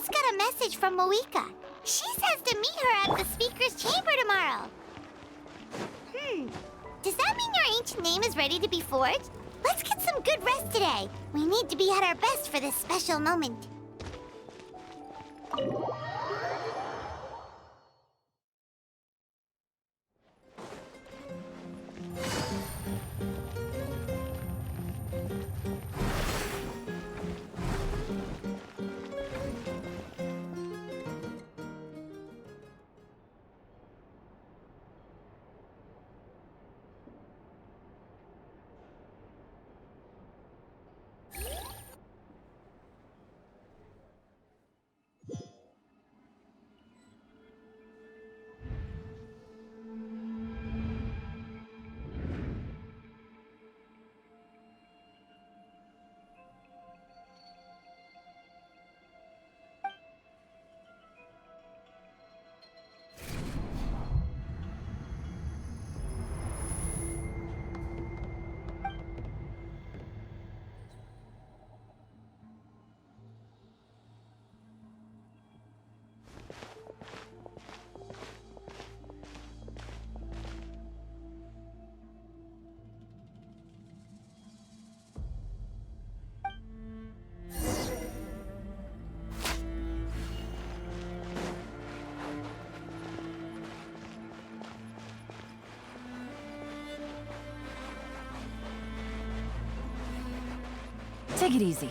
just got a message from Moika. She says to meet her at the speaker's chamber tomorrow. Does that mean your ancient name is ready to be forged? Let's get some good rest today. We need to be at our best for this special moment. Take it easy.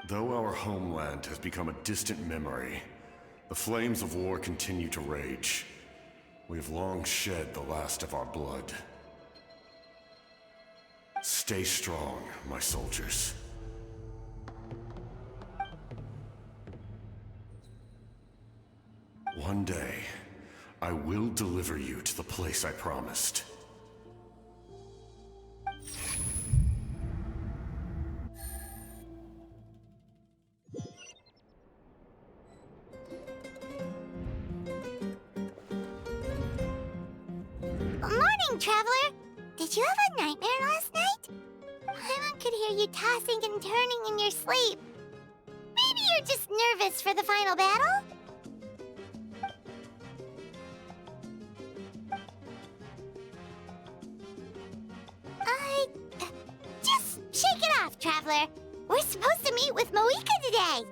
Though our homeland has become a distant memory, the flames of war continue to rage. We have long shed the last of our blood. Stay strong, my soldiers. One day, I will deliver you to the place I promised. Morning, Traveler! Did you have a nightmare last night? Paimon could hear you tossing and turning in your sleep. Maybe you're just nervous for the final battle? Just shake it off, Traveler. We're supposed to meet with Moika today.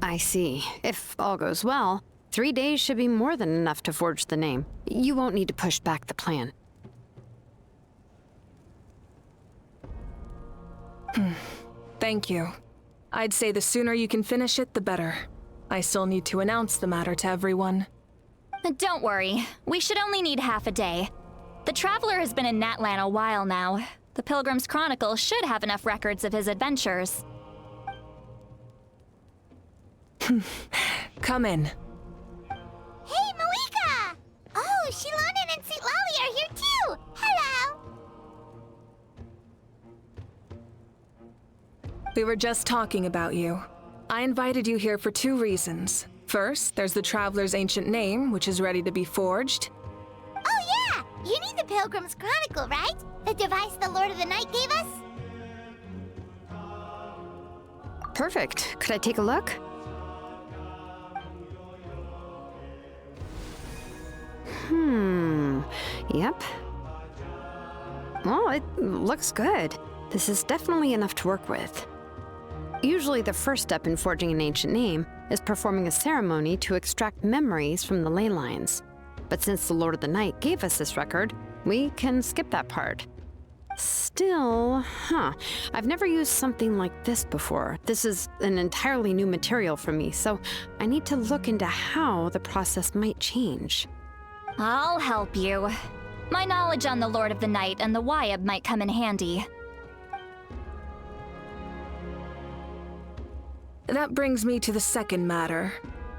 I see. If all goes well, 3 days should be more than enough to forge the name. You won't need to push back the plan. Thank you. I'd say the sooner you can finish it, the better. I still need to announce the matter to everyone. Don't worry. We should only need half a day. The Traveler has been in Natlan a while now. The Pilgrim's Chronicle should have enough records of his adventures. Come in. Hey, Malika! Oh, Shilonen and St. Lolly are here too! Hello! We were just talking about you. I invited you here for 2 reasons. First, there's the Traveler's ancient name, which is ready to be forged. Oh yeah! You need the Pilgrim's Chronicle, right? The device the Lord of the Night gave us? Perfect. Could I take a look? Yep. Well, it looks good. This is definitely enough to work with. Usually the first step in forging an ancient name is performing a ceremony to extract memories from the ley lines. But since the Lord of the Night gave us this record, we can skip that part. Still, I've never used something like this before. This is an entirely new material for me, so I need to look into how the process might change. I'll help you. My knowledge on the Lord of the Night and the Wyab might come in handy. That brings me to the second matter.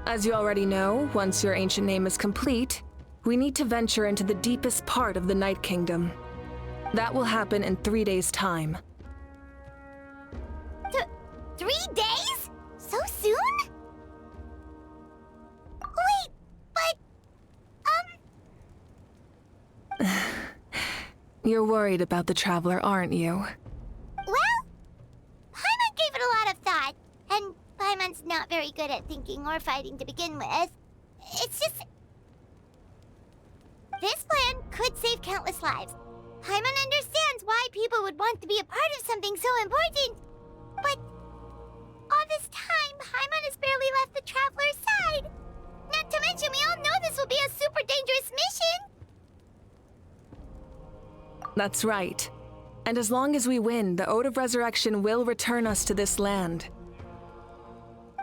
As you already know, once your ancient name is complete, we need to venture into the deepest part of the Night Kingdom. That will happen in 3 days' time. 3 days? So soon? Wait, but, You're worried about the Traveler, aren't you? well, Paimon gave it a lot of thought, and Paimon's not very good at thinking or fighting to begin with. It's just... this plan could save countless lives. Paimon understands why people would want to be a part of something so important, but all this time, Paimon has barely left the Traveler's side. Not to mention, we all know this will be a super dangerous mission. That's right. And as long as we win, the Ode of Resurrection will return us to this land.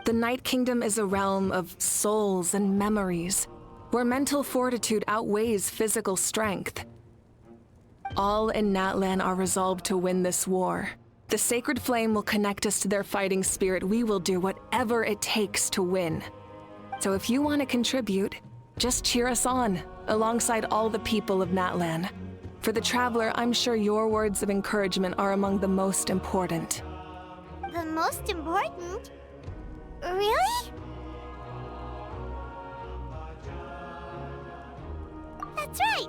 The Night Kingdom is a realm of souls and memories, where mental fortitude outweighs physical strength. All in Natlan are resolved to win this war. The sacred flame will connect us to their fighting spirit. We will do whatever it takes to win. So if you want to contribute, just cheer us on, alongside all the people of Natlan. For the Traveler, I'm sure your words of encouragement are among the most important. The most important? Really? That's right!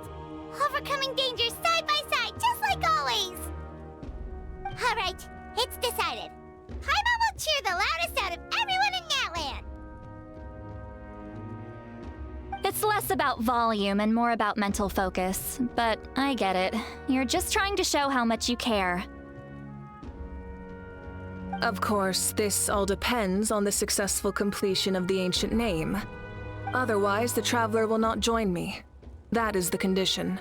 Overcoming dangers side by side, just like always! Alright, it's decided. Paimon will cheer the loudest out of everyone in Natlan! It's less about volume and more about mental focus, but I get it. You're just trying to show how much you care. Of course, this all depends on the successful completion of the ancient name. Otherwise, the Traveler will not join me. That is the condition.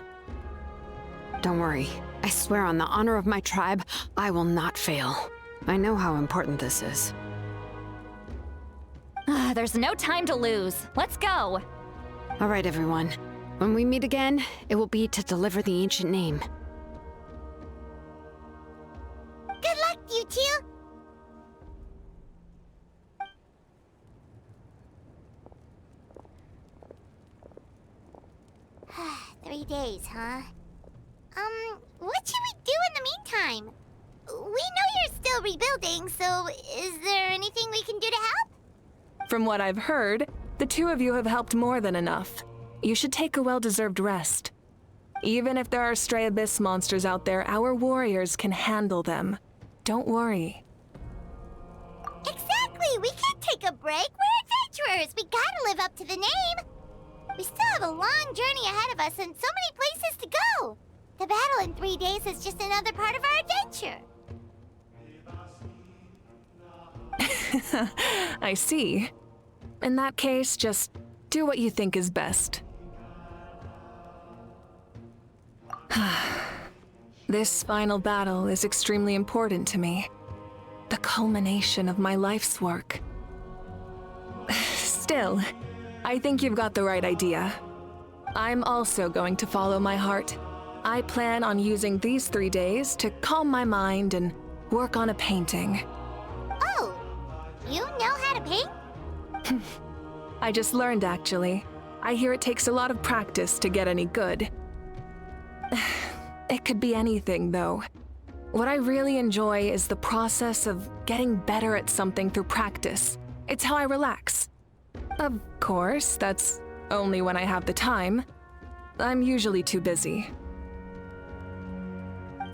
Don't worry. I swear on the honor of my tribe, I will not fail. I know how important this is. There's no time to lose. Let's go! All right, everyone. When we meet again, it will be to deliver the ancient name. Good luck, you two! Three days, huh? What should we do in the meantime? We know you're still rebuilding, so is there anything we can do to help? From what I've heard, the 2 of you have helped more than enough. You should take a well-deserved rest. Even if there are stray abyss monsters out there, our warriors can handle them. Don't worry. Exactly! We can't take a break! We're adventurers! We gotta live up to the name! We still have a long journey ahead of us and so many places to go! The battle in 3 days is just another part of our adventure! I see. In that case, just do what you think is best. This final battle is extremely important to me. The culmination of my life's work. Still, I think you've got the right idea. I'm also going to follow my heart. I plan on using these 3 days to calm my mind and work on a painting. Oh, you know how to paint? I just learned, actually. I hear it takes a lot of practice to get any good. It could be anything, though. What I really enjoy is the process of getting better at something through practice. It's how I relax. Of course, that's only when I have the time. I'm usually too busy.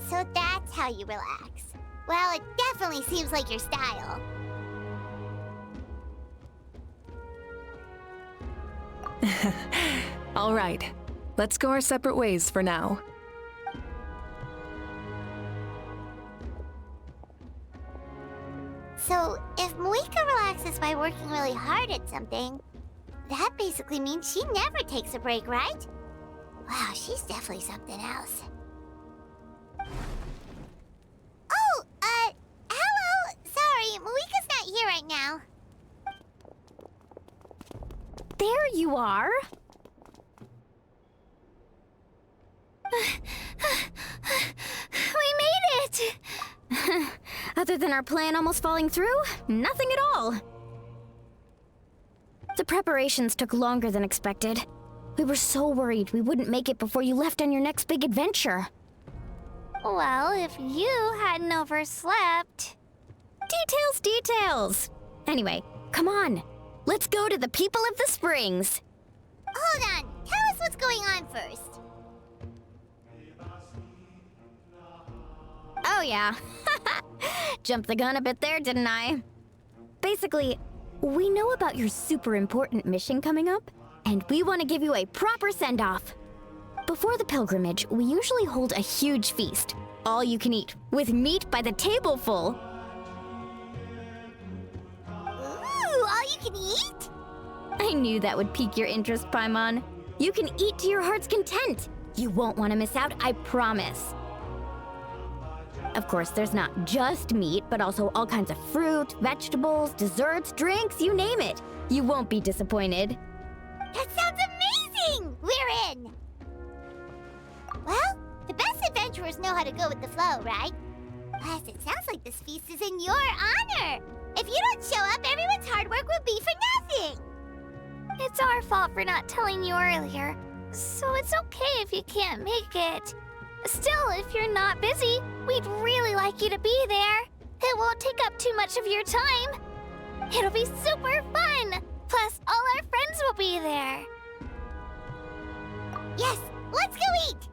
So that's how you relax. Well, it definitely seems like your style. All right, let's go our separate ways for now. So, if Moika relaxes by working really hard at something, that basically means she never takes a break, right? Wow, she's definitely something else. Oh, hello! Sorry, Moika's not here right now. There you are. We made it! Other than our plan almost falling through, nothing at all. The preparations took longer than expected. We were so worried we wouldn't make it before you left on your next big adventure. Well, if you hadn't overslept... Details! Anyway, come on. Let's go to the people of the Springs. Hold on, tell us what's going on first. Oh yeah. Jumped the gun a bit there, didn't I? Basically, we know about your super important mission coming up, and we want to give you a proper send-off. Before the pilgrimage, we usually hold a huge feast, all you can eat, with meat by the tableful. Ooh, all you can eat? I knew that would pique your interest, Paimon. You can eat to your heart's content. You won't want to miss out, I promise. Of course, there's not just meat, but also all kinds of fruit, vegetables, desserts, drinks, you name it. You won't be disappointed. That sounds amazing! We're in! Well, the best adventurers know how to go with the flow, right? Plus, it sounds like this feast is in your honor! If you don't show up, everyone's hard work will be for nothing! It's our fault for not telling you earlier, so it's okay if you can't make it. Still, if you're not busy, we'd really like you to be there. It won't take up too much of your time. It'll be super fun! Plus, all our friends will be there. Yes, let's go eat!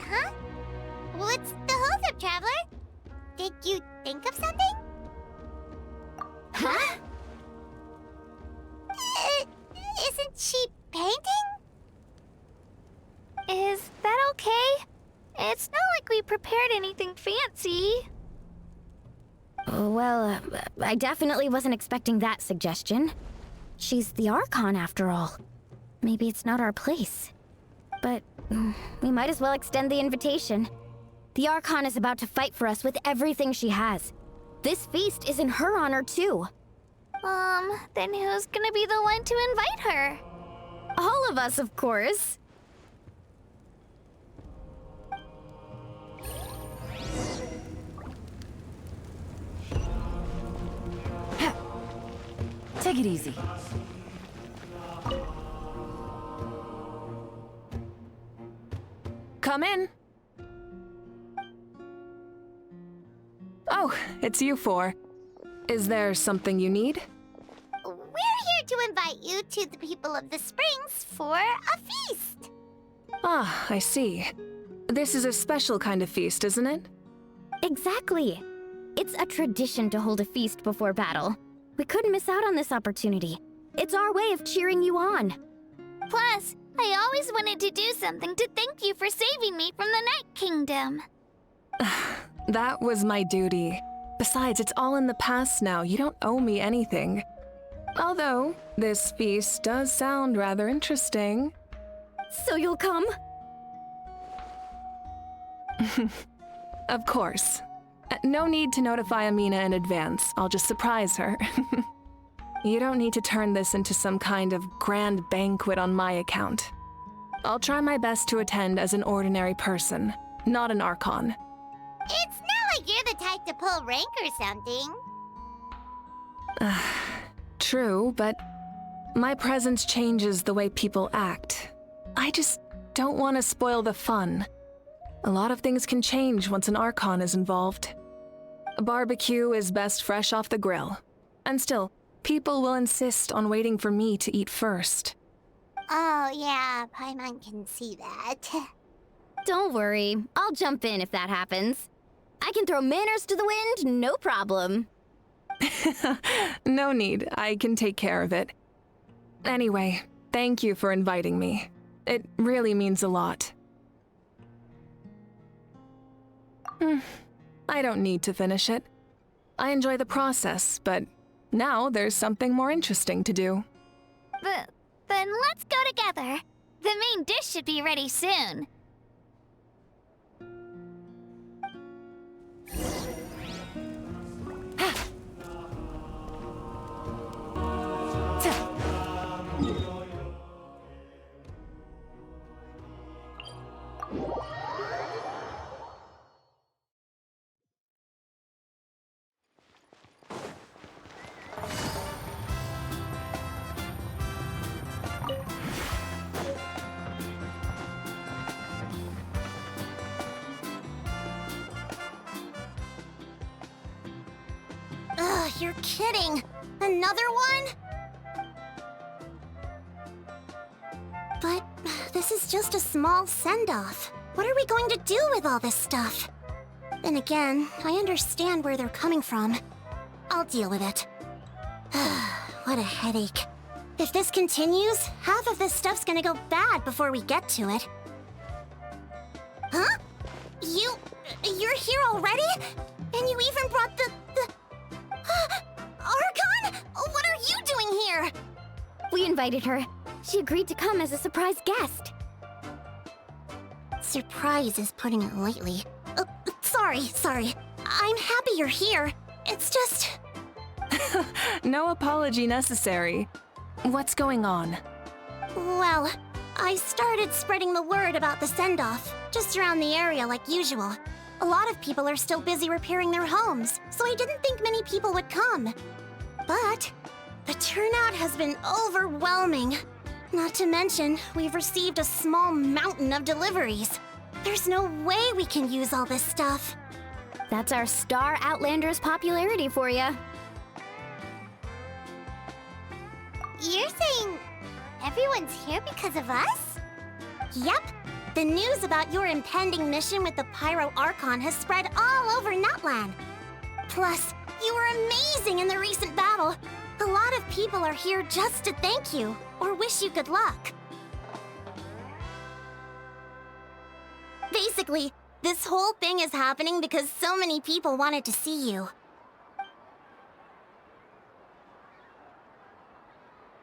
Huh? What's the holdup, Traveler? Did you think of something? Huh? Isn't she painting? Is that okay? It's not like we prepared anything fancy. Well, I definitely wasn't expecting that suggestion. She's the Archon, after all. Maybe it's not our place. But we might as well extend the invitation. The Archon is about to fight for us with everything she has. This feast is in her honor, too. Then who's gonna be the one to invite her? All of us, of course. Take it easy. Come in. Oh, it's you four. Is there something you need? We're here to invite you to the people of the Springs for a feast. Ah, I see. This is a special kind of feast, isn't it? Exactly. It's a tradition to hold a feast before battle. We couldn't miss out on this opportunity. It's our way of cheering you on. Plus, I always wanted to do something to thank you for saving me from the Night Kingdom. That was my duty. Besides, it's all in the past now. You don't owe me anything. Although, this feast does sound rather interesting. So you'll come? Of course. No need to notify Amina in advance. I'll just surprise her. You don't need to turn this into some kind of grand banquet on my account. I'll try my best to attend as an ordinary person, not an Archon. It's not like you're the type to pull rank or something. True, but my presence changes the way people act. I just don't want to spoil the fun. A lot of things can change once an Archon is involved. A barbecue is best fresh off the grill. And still, people will insist on waiting for me to eat first. Oh, yeah, Paimon can see that. Don't worry, I'll jump in if that happens. I can throw manners to the wind, no problem. No need, I can take care of it. Anyway, thank you for inviting me. It really means a lot. I don't need to finish it. I enjoy the process, but now there's something more interesting to do. Then let's go together. The main dish should be ready soon. Ugh, you're kidding. Another one? But this is just a small send-off. What are we going to do with all this stuff? Then again, I understand where they're coming from. I'll deal with it. What a headache. If this continues, half of this stuff's gonna go bad before we get to it. Huh? You're here already? And you even brought the... Archon? What are you doing here? We invited her. She agreed to come as a surprise guest. Surprise is putting it lightly. Sorry. I'm happy you're here. It's just... No apology necessary. What's going on? Well, I started spreading the word about the send-off, just around the area like usual. A lot of people are still busy repairing their homes, so I didn't think many people would come. But the turnout has been overwhelming. Not to mention, we've received a small mountain of deliveries. There's no way we can use all this stuff. That's our Star Outlander's popularity for you. You're saying everyone's here because of us? Yep. The news about your impending mission with the Pyro Archon has spread all over Nutland. Plus, you were amazing in the recent battle. A lot of people are here just to thank you, or wish you good luck. Basically, this whole thing is happening because so many people wanted to see you.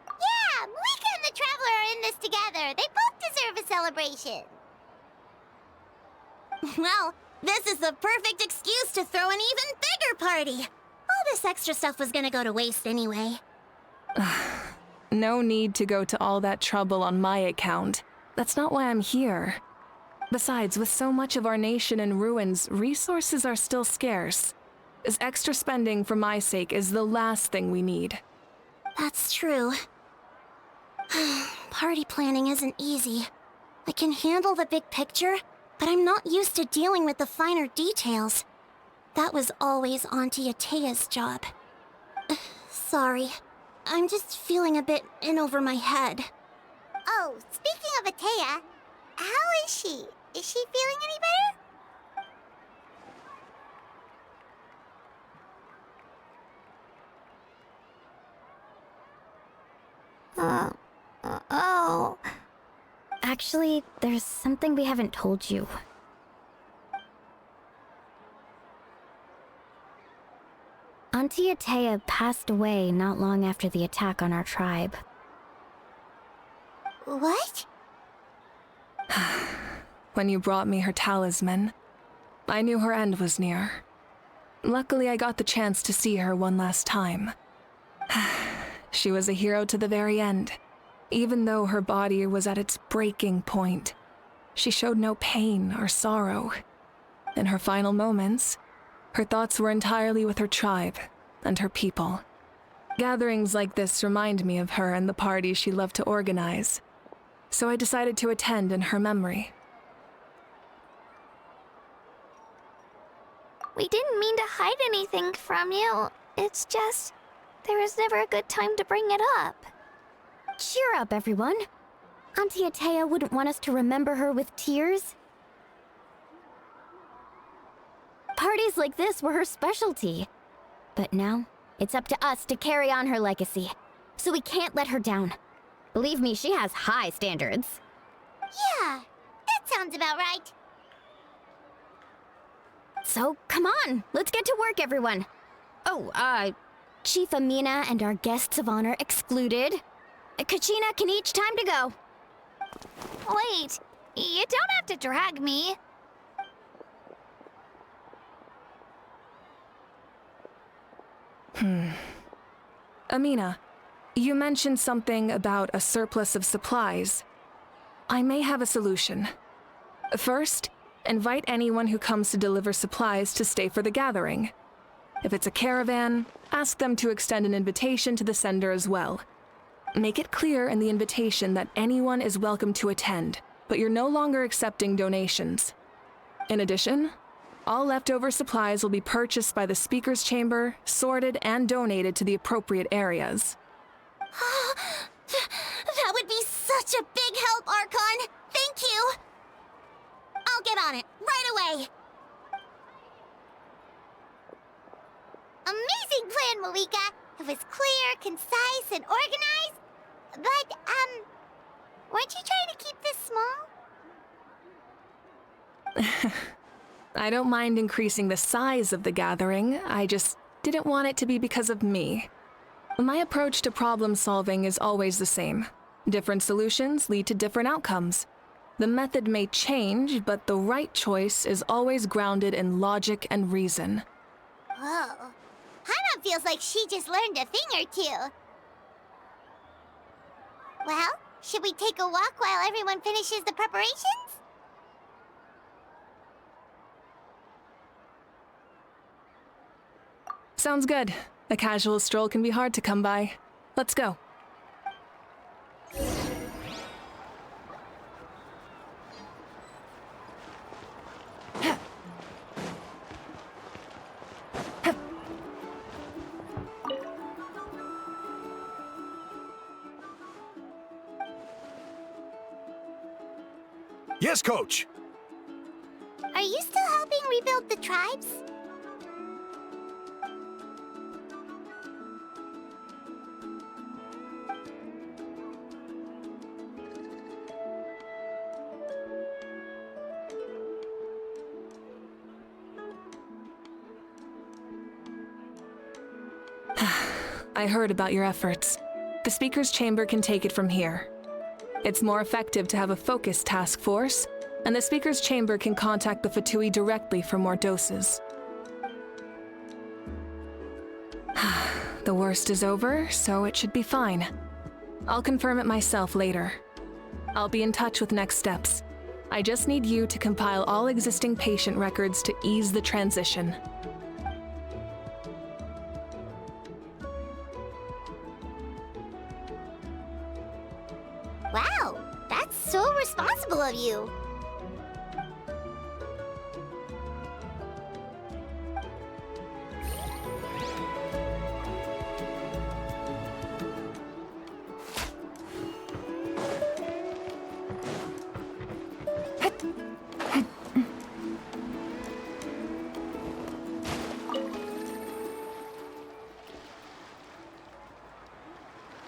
Yeah, Malika and the Traveler are in this together. They both deserve a celebration. Well, this is the perfect excuse to throw an even bigger party. All this extra stuff was gonna go to waste anyway. No need to go to all that trouble on my account. That's not why I'm here. Besides, with so much of our nation in ruins, resources are still scarce. This extra spending for my sake is the last thing we need. That's true. Party planning isn't easy. I can handle the big picture, but I'm not used to dealing with the finer details. That was always Auntie Atea's job. Sorry. I'm just feeling a bit in over my head. Oh, speaking of Atea, how is she? Is she feeling any better? Oh. Actually, there's something we haven't told you. Auntie Atea passed away not long after the attack on our tribe. What? When you brought me her talisman, I knew her end was near. Luckily, I got the chance to see her one last time. She was a hero to the very end. Even though her body was at its breaking point, she showed no pain or sorrow. In her final moments, her thoughts were entirely with her tribe and her people. Gatherings like this remind me of her and the parties she loved to organize, so I decided to attend in her memory. We didn't mean to hide anything from you. It's just, there was never a good time to bring it up. Cheer up, everyone. Auntie Atea wouldn't want us to remember her with tears. Parties like this were her specialty. But now, it's up to us to carry on her legacy. So we can't let her down. Believe me, she has high standards. Yeah, that sounds about right. So, come on, let's get to work, everyone. Oh, Chief Amina and our guests of honor excluded. Kachina can each time to go. Wait, you don't have to drag me. Amina, you mentioned something about a surplus of supplies. I may have a solution. First, invite anyone who comes to deliver supplies to stay for the gathering. If it's a caravan, ask them to extend an invitation to the sender as well. Make it clear in the invitation that anyone is welcome to attend, but you're no longer accepting donations. In addition, all leftover supplies will be purchased by the speaker's chamber, sorted, and donated to the appropriate areas. That would be such a big help, Archon. Thank you. I'll get on it right away. Amazing plan, Malika. It was clear, concise, and organized. But, weren't you trying to keep this small? I don't mind increasing the size of the gathering, I just didn't want it to be because of me. My approach to problem solving is always the same. Different solutions lead to different outcomes. The method may change, but the right choice is always grounded in logic and reason. Whoa. Hana feels like she just learned a thing or two. Well, should we take a walk while everyone finishes the preparations? Sounds good. A casual stroll can be hard to come by. Let's go. Yes, Coach. Are you still helping rebuild the tribes? I heard about your efforts. The speaker's chamber can take it from here. It's more effective to have a focused task force, and the speaker's chamber can contact the Fatui directly for more doses. The worst is over, so it should be fine. I'll confirm it myself later. I'll be in touch with next steps. I just need you to compile all existing patient records to ease the transition. Wow, that's so responsible of you.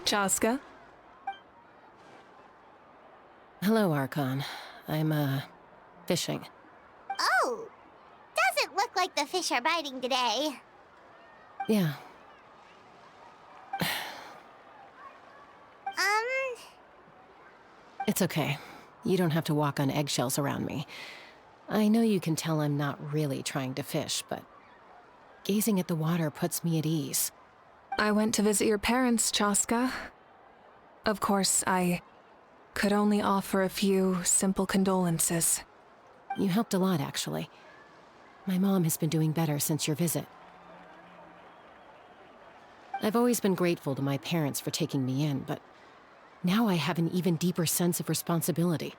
Chaska? Hello, Archon. I'm, fishing. Oh, doesn't look like the fish are biting today. Yeah. It's okay. You don't have to walk on eggshells around me. I know you can tell I'm not really trying to fish, but gazing at the water puts me at ease. I went to visit your parents, Chaska. Of course, I could only offer a few simple condolences. You helped a lot, actually. My mom has been doing better since your visit. I've always been grateful to my parents for taking me in, but now I have an even deeper sense of responsibility.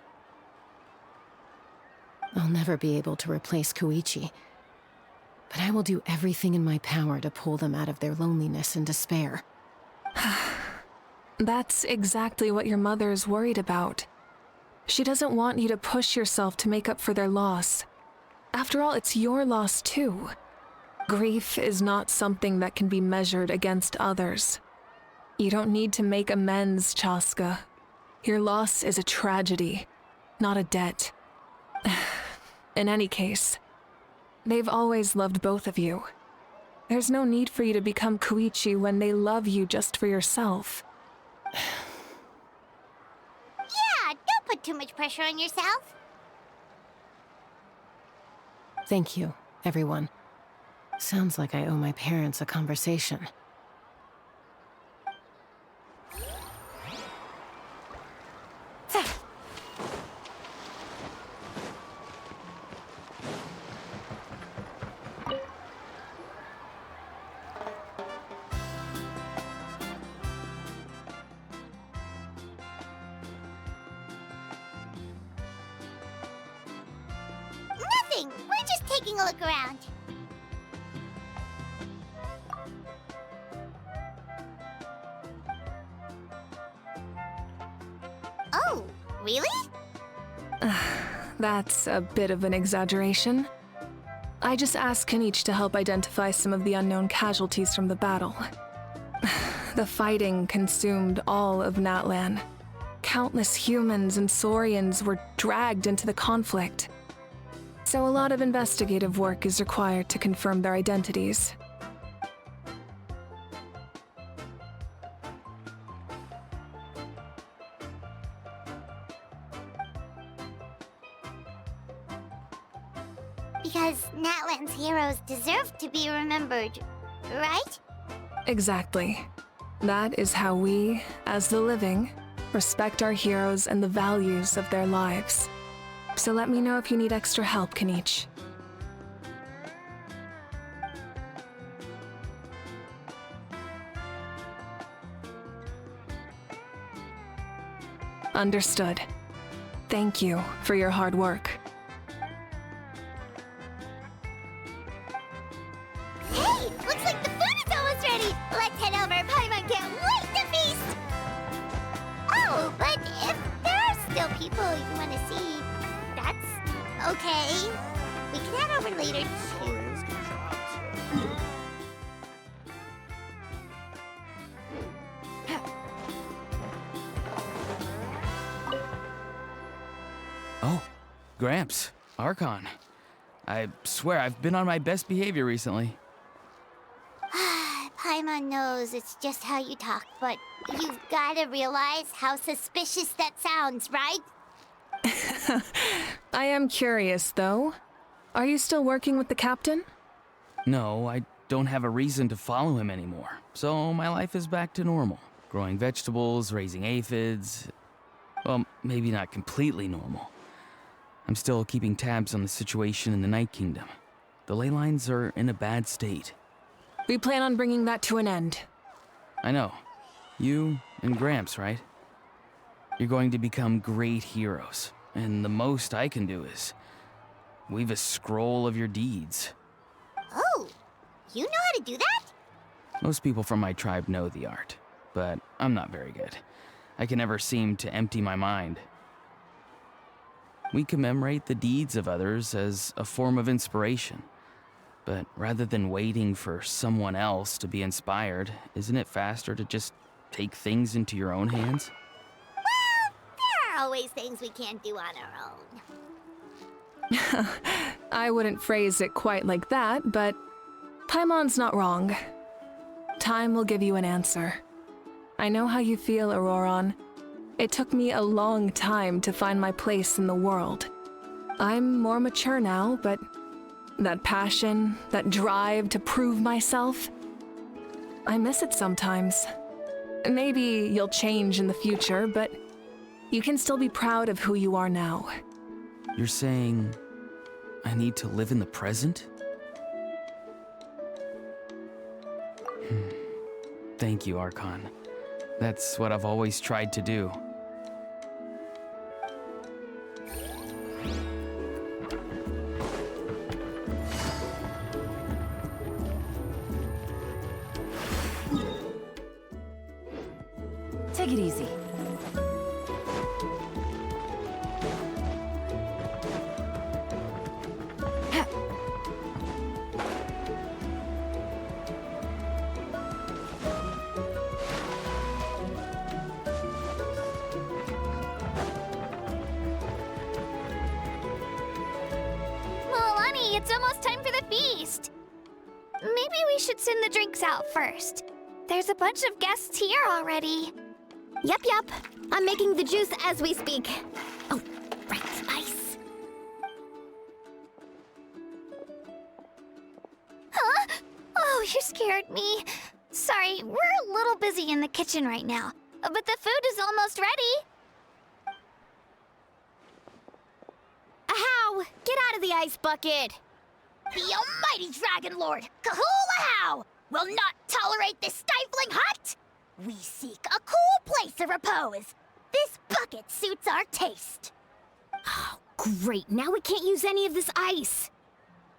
I'll never be able to replace Koichi, but I will do everything in my power to pull them out of their loneliness and despair. That's exactly what your mother is worried about. She doesn't want you to push yourself to make up for their loss. After all, it's your loss too. Grief is not something that can be measured against others. You don't need to make amends, Chaska. Your loss is a tragedy, not a debt. In any case, they've always loved both of you. There's no need for you to become Koichi when they love you just for yourself. Yeah, don't put too much pressure on yourself. Thank you, everyone. Sounds like I owe my parents a conversation. Nothing. We're just taking a look around. Oh, really? That's a bit of an exaggeration. I just asked Kanich to help identify some of the unknown casualties from the battle. The fighting consumed all of Natlan. Countless humans and Saurians were dragged into the conflict. So a lot of investigative work is required to confirm their identities. Because Natlan's heroes deserve to be remembered, right? Exactly. That is how we, as the living, respect our heroes and the values of their lives. So let me know if you need extra help, Kanich. Understood. Thank you for your hard work. Hey, looks like the food is almost ready. Let's head over. Paimon can't wait to feast. Oh, but if there are still people you want to see, that's okay. We can head over later too. Oh, Gramps, Archon. I swear I've been on my best behavior recently. Paimon knows it's just how you talk, but you've gotta realize how suspicious that sounds, right? I am curious, though. Are you still working with the captain? No, I don't have a reason to follow him anymore, so my life is back to normal. Growing vegetables, raising aphids. Well, maybe not completely normal. I'm still keeping tabs on the situation in the Night Kingdom. The ley lines are in a bad state. We plan on bringing that to an end. I know. You and Gramps, right? You're going to become great heroes, and the most I can do is weave a scroll of your deeds. Oh, you know how to do that? Most people from my tribe know the art, but I'm not very good. I can never seem to empty my mind. We commemorate the deeds of others as a form of inspiration. But rather than waiting for someone else to be inspired, isn't it faster to just take things into your own hands? Well, there are always things we can't do on our own. I wouldn't phrase it quite like that, but Paimon's not wrong. Time will give you an answer. I know how you feel, Auroron. It took me a long time to find my place in the world. I'm more mature now, but that passion, that drive to prove myself, I miss it sometimes. Maybe you'll change in the future, but you can still be proud of who you are now. You're saying I need to live in the present? Thank you, Archon. That's what I've always tried to do. Take it easy. Milani, it's almost time for the feast. Maybe we should send the drinks out first. There's a bunch of guests here already. Yep. I'm making the juice as we speak. Oh, right, ice. Huh? Oh, you scared me. Sorry, we're a little busy in the kitchen right now, but the food is almost ready. Ahow! Get out of the ice bucket! The almighty Dragon Lord, Kahula will not tolerate this stifling hut. We seek a cool place of repose. This bucket suits our taste. Oh, great. Now we can't use any of this ice.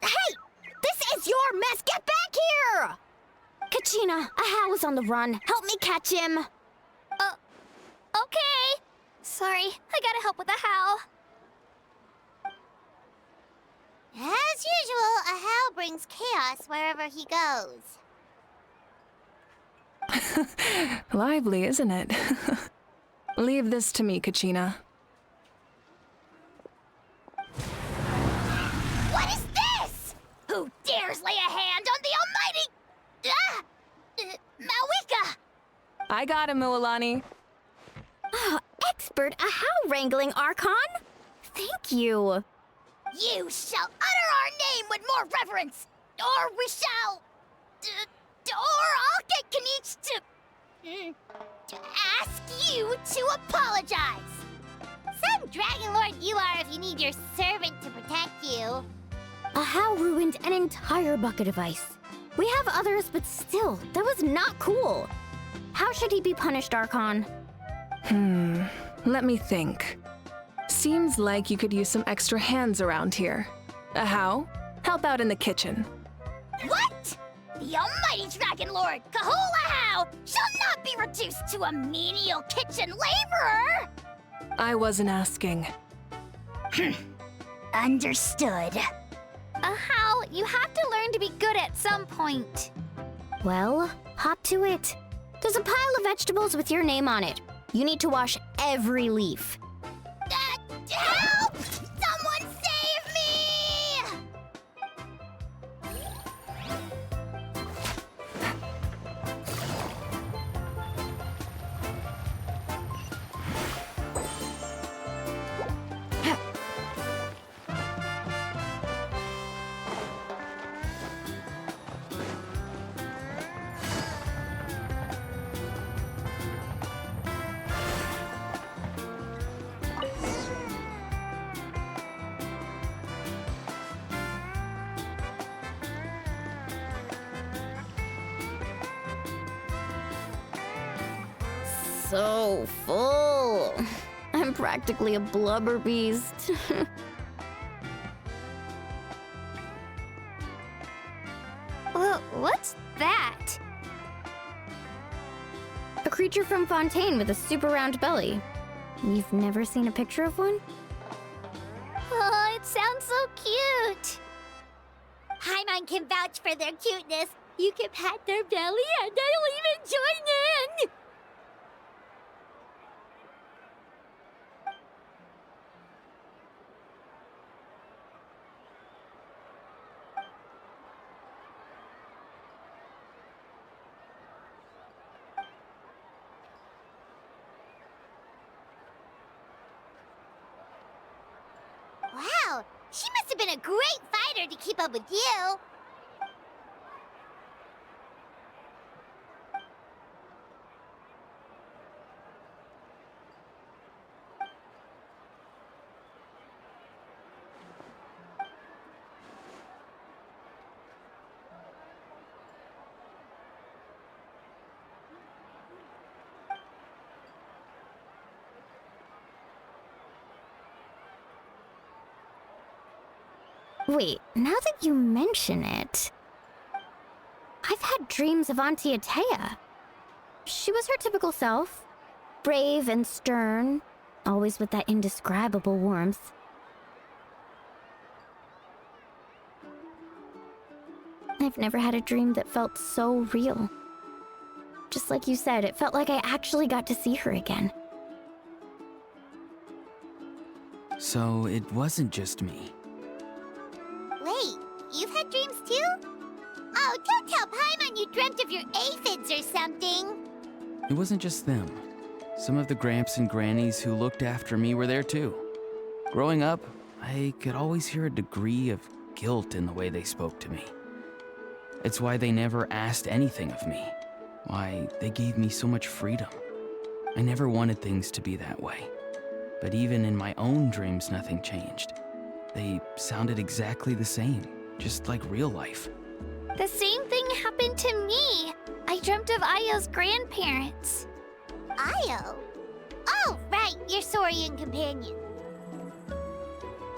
Hey! This is your mess! Get back here! Kachina, Ahow is on the run. Help me catch him. Okay. Sorry, I gotta help with the how. As usual, Ahow brings chaos wherever he goes. Lively, isn't it? Leave this to me, Kachina. What is this? Who dares lay a hand on the almighty... Malika? I got him, Mualani. Oh, expert Ahow wrangling, Archon. Thank you. You shall utter our name with more reverence, or we shall... or I'll get Kanich to ask you to apologize. Some Dragon Lord you are if you need your servant to protect you. Ahow ruined an entire bucket of ice. We have others, but still, that was not cool. How should he be punished, Archon? Let me think. Seems like you could use some extra hands around here. How? Help out in the kitchen. What? The almighty Dragon Lord, Kahula shall not be reduced to a menial kitchen laborer! I wasn't asking. Understood. How? You have to learn to be good at some point. Well, hop to it. There's a pile of vegetables with your name on it. You need to wash every leaf. Help! Someone save me! So full. I'm practically a blubber beast. What's that? A creature from Fontaine with a super round belly. You've never seen a picture of one? Oh, it sounds so cute. Paimon can vouch for their cuteness. You can pat their belly and I'll even join in. Wow, she must have been a great fighter to keep up with you. Wait, now that you mention it, I've had dreams of Auntie Atea. She was her typical self, brave and stern, always with that indescribable warmth. I've never had a dream that felt so real. Just like you said, it felt like I actually got to see her again. So it wasn't just me. Wait, you've had dreams too? Oh, don't tell Paimon you dreamt of your aphids or something. It wasn't just them. Some of the Gramps and Grannies who looked after me were there too. Growing up, I could always hear a degree of guilt in the way they spoke to me. It's why they never asked anything of me. Why they gave me so much freedom. I never wanted things to be that way. But even in my own dreams, nothing changed. They sounded exactly the same, just like real life. The same thing happened to me. I dreamt of Io's grandparents. Io? Oh, right, your Saurian companion.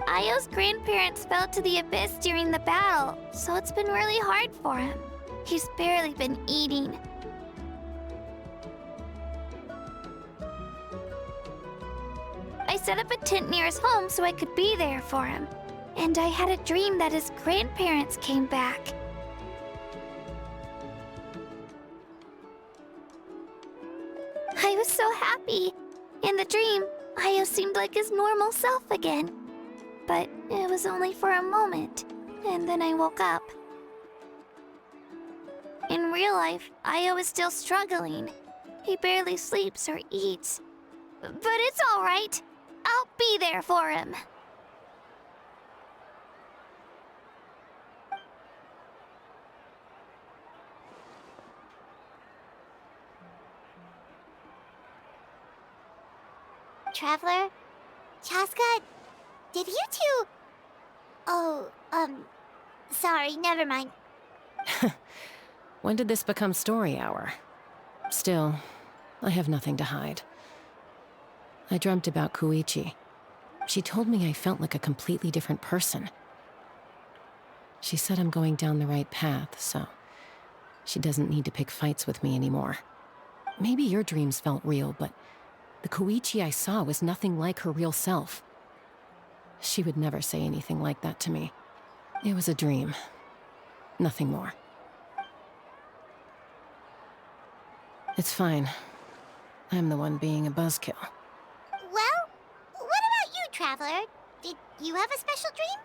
Io's grandparents fell to the abyss during the battle, so it's been really hard for him. He's barely been eating. I set up a tent near his home so I could be there for him. And I had a dream that his grandparents came back. I was so happy. In the dream, Io seemed like his normal self again. But it was only for a moment, and then I woke up. In real life, Io is still struggling. He barely sleeps or eats. But it's all right. I'll be there for him. Traveler? Chaska? Did you two... Oh, sorry, never mind. When did this become story hour? Still, I have nothing to hide. I dreamt about Koichi. She told me I felt like a completely different person. She said I'm going down the right path, so she doesn't need to pick fights with me anymore. Maybe your dreams felt real, but the Koichi I saw was nothing like her real self. She would never say anything like that to me. It was a dream. Nothing more. It's fine. I'm the one being a buzzkill. Well, what about you, Traveler? Did you have a special dream?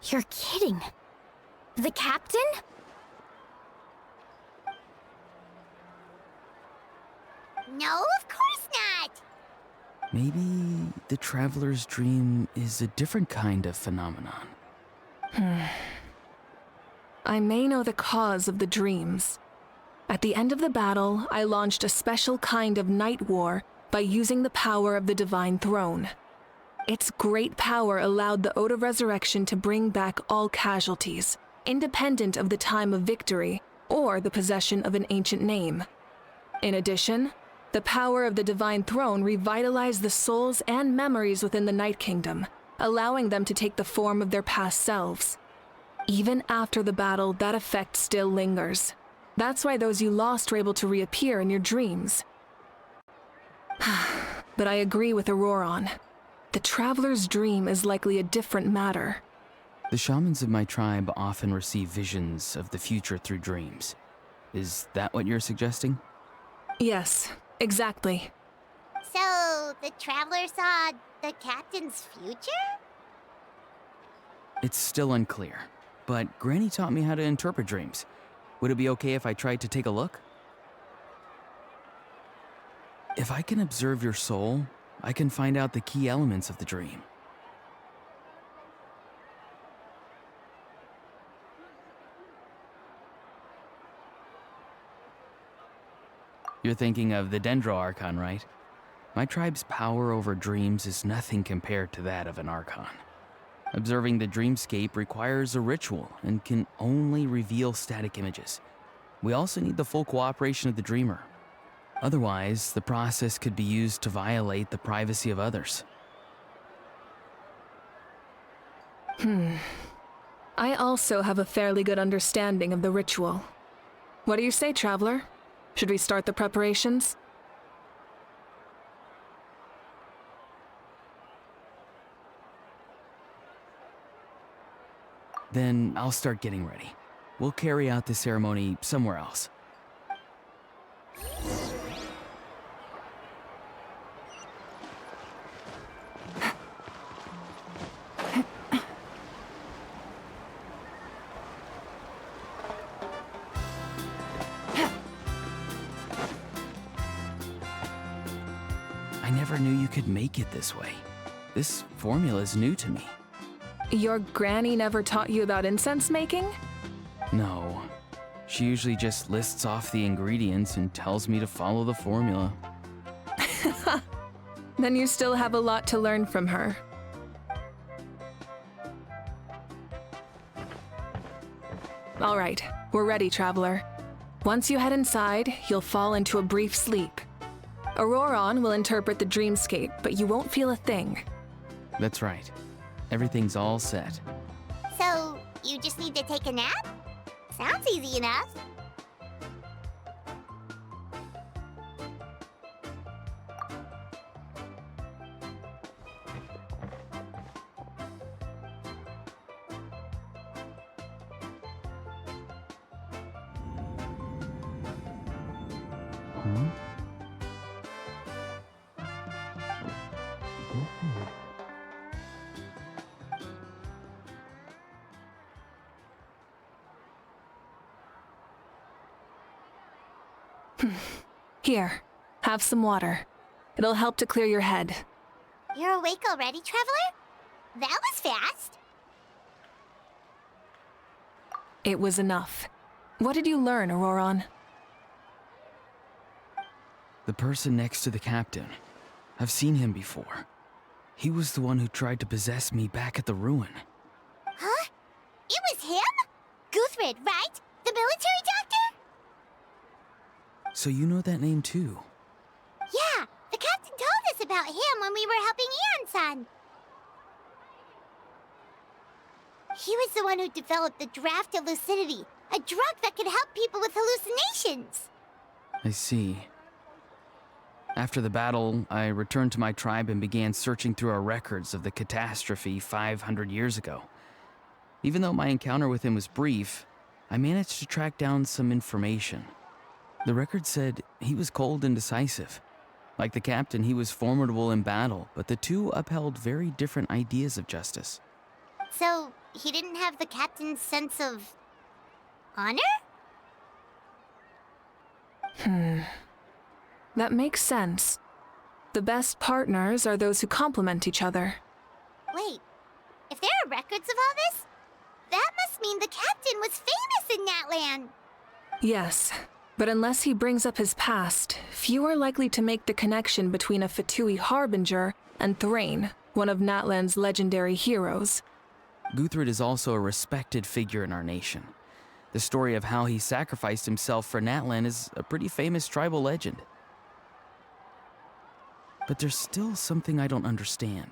You're kidding. The captain? No, of course not! Maybe the traveler's dream is a different kind of phenomenon. I may know the cause of the dreams. At the end of the battle, I launched a special kind of night war by using the power of the Divine Throne. Its great power allowed the Ode of Resurrection to bring back all casualties, independent of the time of victory or the possession of an ancient name. In addition, the power of the Divine Throne revitalized the souls and memories within the Night Kingdom, allowing them to take the form of their past selves. Even after the battle, that effect still lingers. That's why those you lost were able to reappear in your dreams. But I agree with Auroron. The Traveler's dream is likely a different matter. The shamans of my tribe often receive visions of the future through dreams. Is that what you're suggesting? Yes, exactly. So, the Traveler saw the captain's future? It's still unclear, but Granny taught me how to interpret dreams. Would it be okay if I tried to take a look? If I can observe your soul, I can find out the key elements of the dream. You're thinking of the Dendro Archon, right? My tribe's power over dreams is nothing compared to that of an Archon. Observing the dreamscape requires a ritual and can only reveal static images. We also need the full cooperation of the dreamer, Otherwise, the process could be used to violate the privacy of others. I also have a fairly good understanding of the ritual. What do you say, Traveler? Should we start the preparations? Then I'll start getting ready. We'll carry out the ceremony somewhere else. I never knew you could make it this way. This formula is new to me. Your granny never taught you about incense making? No. She usually just lists off the ingredients and tells me to follow the formula. Then you still have a lot to learn from her. All right, we're ready, Traveler. Once you head inside, you'll fall into a brief sleep. Auroron will interpret the dreamscape, but you won't feel a thing. That's right. Everything's all set. So, you just need to take a nap? Sounds easy enough. Here, have some water. It'll help to clear your head. You're awake already, Traveler? That was fast. It was enough. What did you learn, Auroron? The person next to the captain. I've seen him before. He was the one who tried to possess me back at the ruin. Huh? It was him? Guthred, right? The military doctor? So you know that name too? Yeah, the captain told us about him when we were helping Ian-san. He was the one who developed the draft of lucidity, a drug that could help people with hallucinations. I see. After the battle, I returned to my tribe and began searching through our records of the catastrophe 500 years ago. Even though my encounter with him was brief, I managed to track down some information. The record said he was cold and decisive. Like the captain, he was formidable in battle, but the two upheld very different ideas of justice. So, he didn't have the captain's sense of honor? That makes sense. The best partners are those who complement each other. Wait, if there are records of all this, that must mean the captain was famous in that land. Yes, but unless he brings up his past, few are likely to make the connection between a Fatui harbinger and Thrain, one of Natlan's legendary heroes. Guthred is also a respected figure in our nation. The story of how he sacrificed himself for Natlan is a pretty famous tribal legend. But there's still something I don't understand.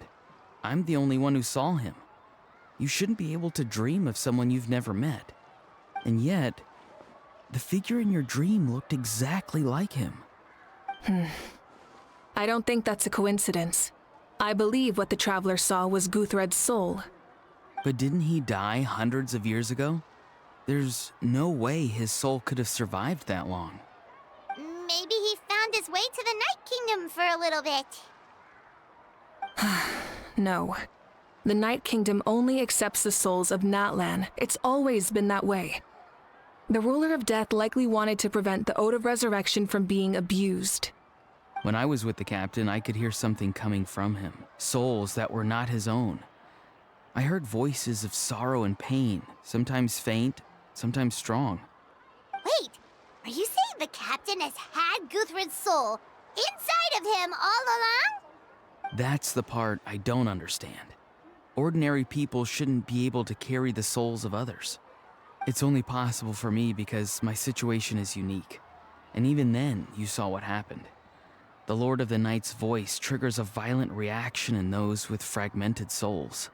I'm the only one who saw him. You shouldn't be able to dream of someone you've never met. And yet, the figure in your dream looked exactly like him. I don't think that's a coincidence. I believe what the Traveler saw was Guthred's soul. But didn't he die hundreds of years ago? There's no way his soul could have survived that long. Maybe he found his way to the Night Kingdom for a little bit. No. The Night Kingdom only accepts the souls of Natlan. It's always been that way. The Ruler of Death likely wanted to prevent the Ode of Resurrection from being abused. When I was with the captain, I could hear something coming from him. Souls that were not his own. I heard voices of sorrow and pain, sometimes faint, sometimes strong. Wait, are you saying the captain has had Guthred's soul inside of him all along? That's the part I don't understand. Ordinary people shouldn't be able to carry the souls of others. It's only possible for me because my situation is unique. And even then, you saw what happened. The Lord of the Night's voice triggers a violent reaction in those with fragmented souls.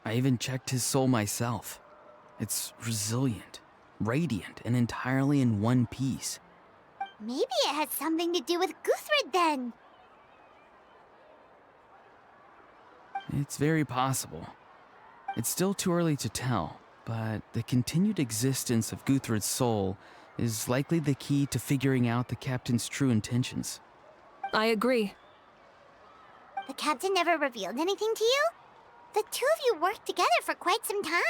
I even checked his soul myself. It's resilient, radiant, and entirely in one piece. Maybe it has something to do with Guthrid then. It's very possible. It's still too early to tell, but the continued existence of Guthrid's soul is likely the key to figuring out the captain's true intentions. I agree. The captain never revealed anything to you? The two of you worked together for quite some time.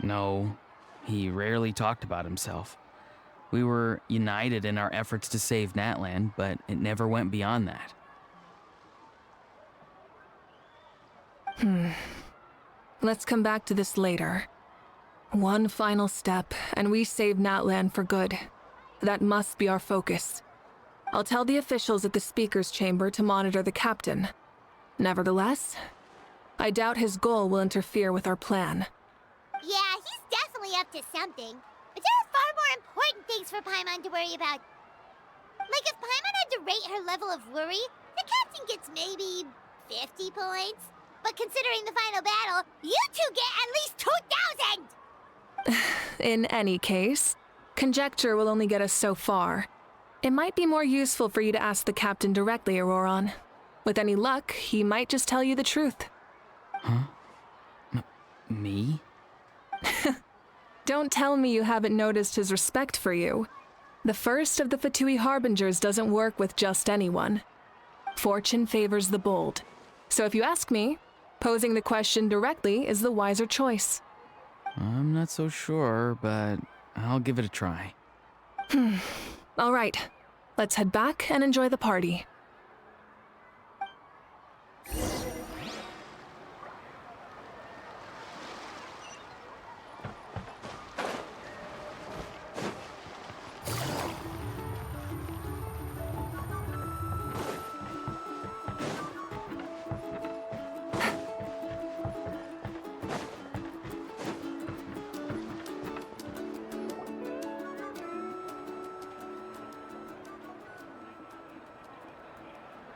No, he rarely talked about himself. We were united in our efforts to save Natlan, but it never went beyond that. Let's come back to this later. One final step, and we save Natlan for good. That must be our focus. I'll tell the officials at the speaker's chamber to monitor the captain. Nevertheless, I doubt his goal will interfere with our plan. Yeah, he's definitely up to something. But there are far more important things for Paimon to worry about. Like if Paimon had to rate her level of worry, the captain gets maybe 50 points. But considering the final battle, you two get at least 2,000! In any case, conjecture will only get us so far. It might be more useful for you to ask the captain directly, Auroron. With any luck, he might just tell you the truth. Huh? Me? Don't tell me you haven't noticed his respect for you. The first of the Fatui Harbingers doesn't work with just anyone. Fortune favors the bold. So if you ask me, posing the question directly is the wiser choice. I'm not so sure, but I'll give it a try. All right, let's head back and enjoy the party.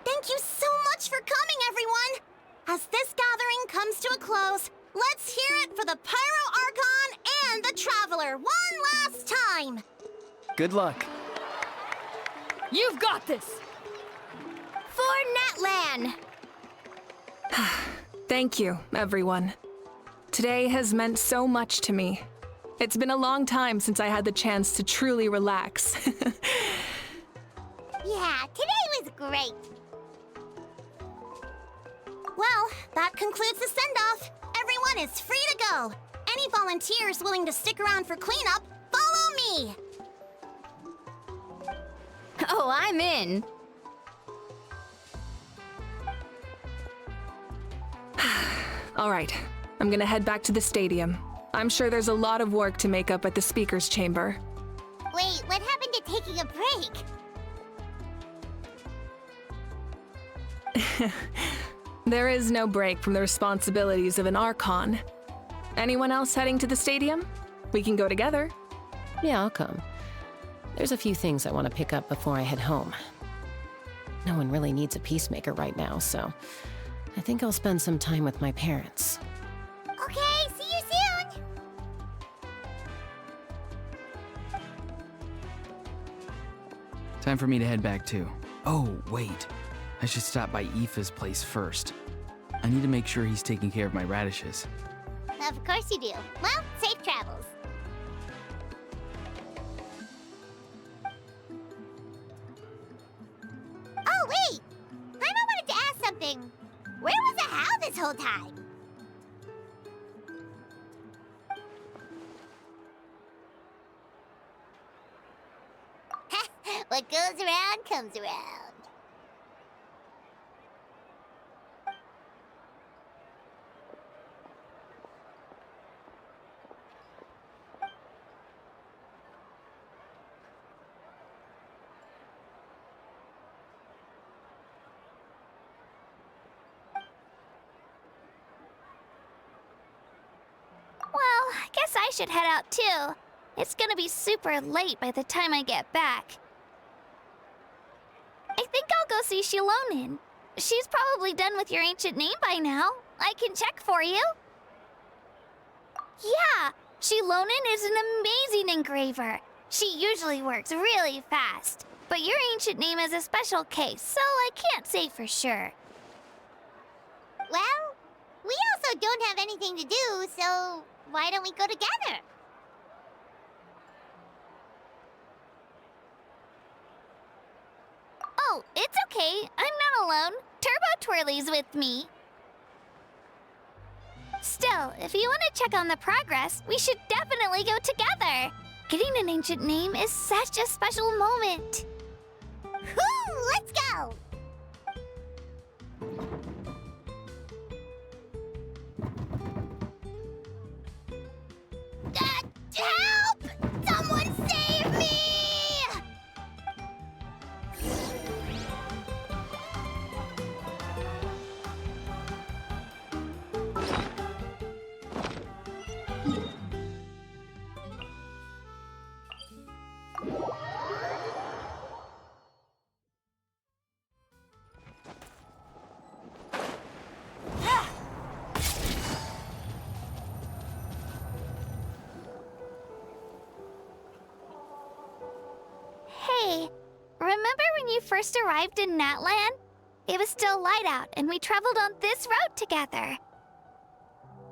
Thank you so much for coming, everyone! As this gathering comes to a close, let's hear it for the Pyro Archon and the Traveler one last time! Good luck. You've got this! For Natlan! Thank you, everyone. Today has meant so much to me. It's been a long time since I had the chance to truly relax. Yeah, today was great. Well, that concludes the send-off. Everyone is free to go. Any volunteers willing to stick around for cleanup, follow me! Oh, I'm in. All right, I'm gonna head back to the stadium. I'm sure there's a lot of work to make up at the speaker's chamber. Wait, what happened to taking a break? There is no break from the responsibilities of an Archon. Anyone else heading to the stadium? We can go together. Yeah, I'll come. There's a few things I want to pick up before I head home. No one really needs a peacemaker right now, so I think I'll spend some time with my parents. Okay, see you soon! Time for me to head back too. Oh, wait. I should stop by Aoife's place first. I need to make sure he's taking care of my radishes. Of course you do. Well, safe travels. Oh, wait! Paimon wanted to ask something. Where was the How this whole time? What goes around comes around. Well, I guess guess I should head out too. It's gonna be super late by the time I get back. I think I'll go see Shilonin. She's probably done with your ancient name by now. I can check for you. Yeah, Shilonin is an amazing engraver. She usually works really fast. But your ancient name is a special case, so I can't say for sure. Well, we also don't have anything to do, so why don't we go together? Oh, it's okay. I'm not alone. Turbo Twirly's with me. Still, if you want to check on the progress, we should definitely go together. Getting an ancient name is such a special moment. Woo! Let's go! Help! Someone save me! Hey, remember when you first arrived in Natlan? It was still light out, and we traveled on this road together.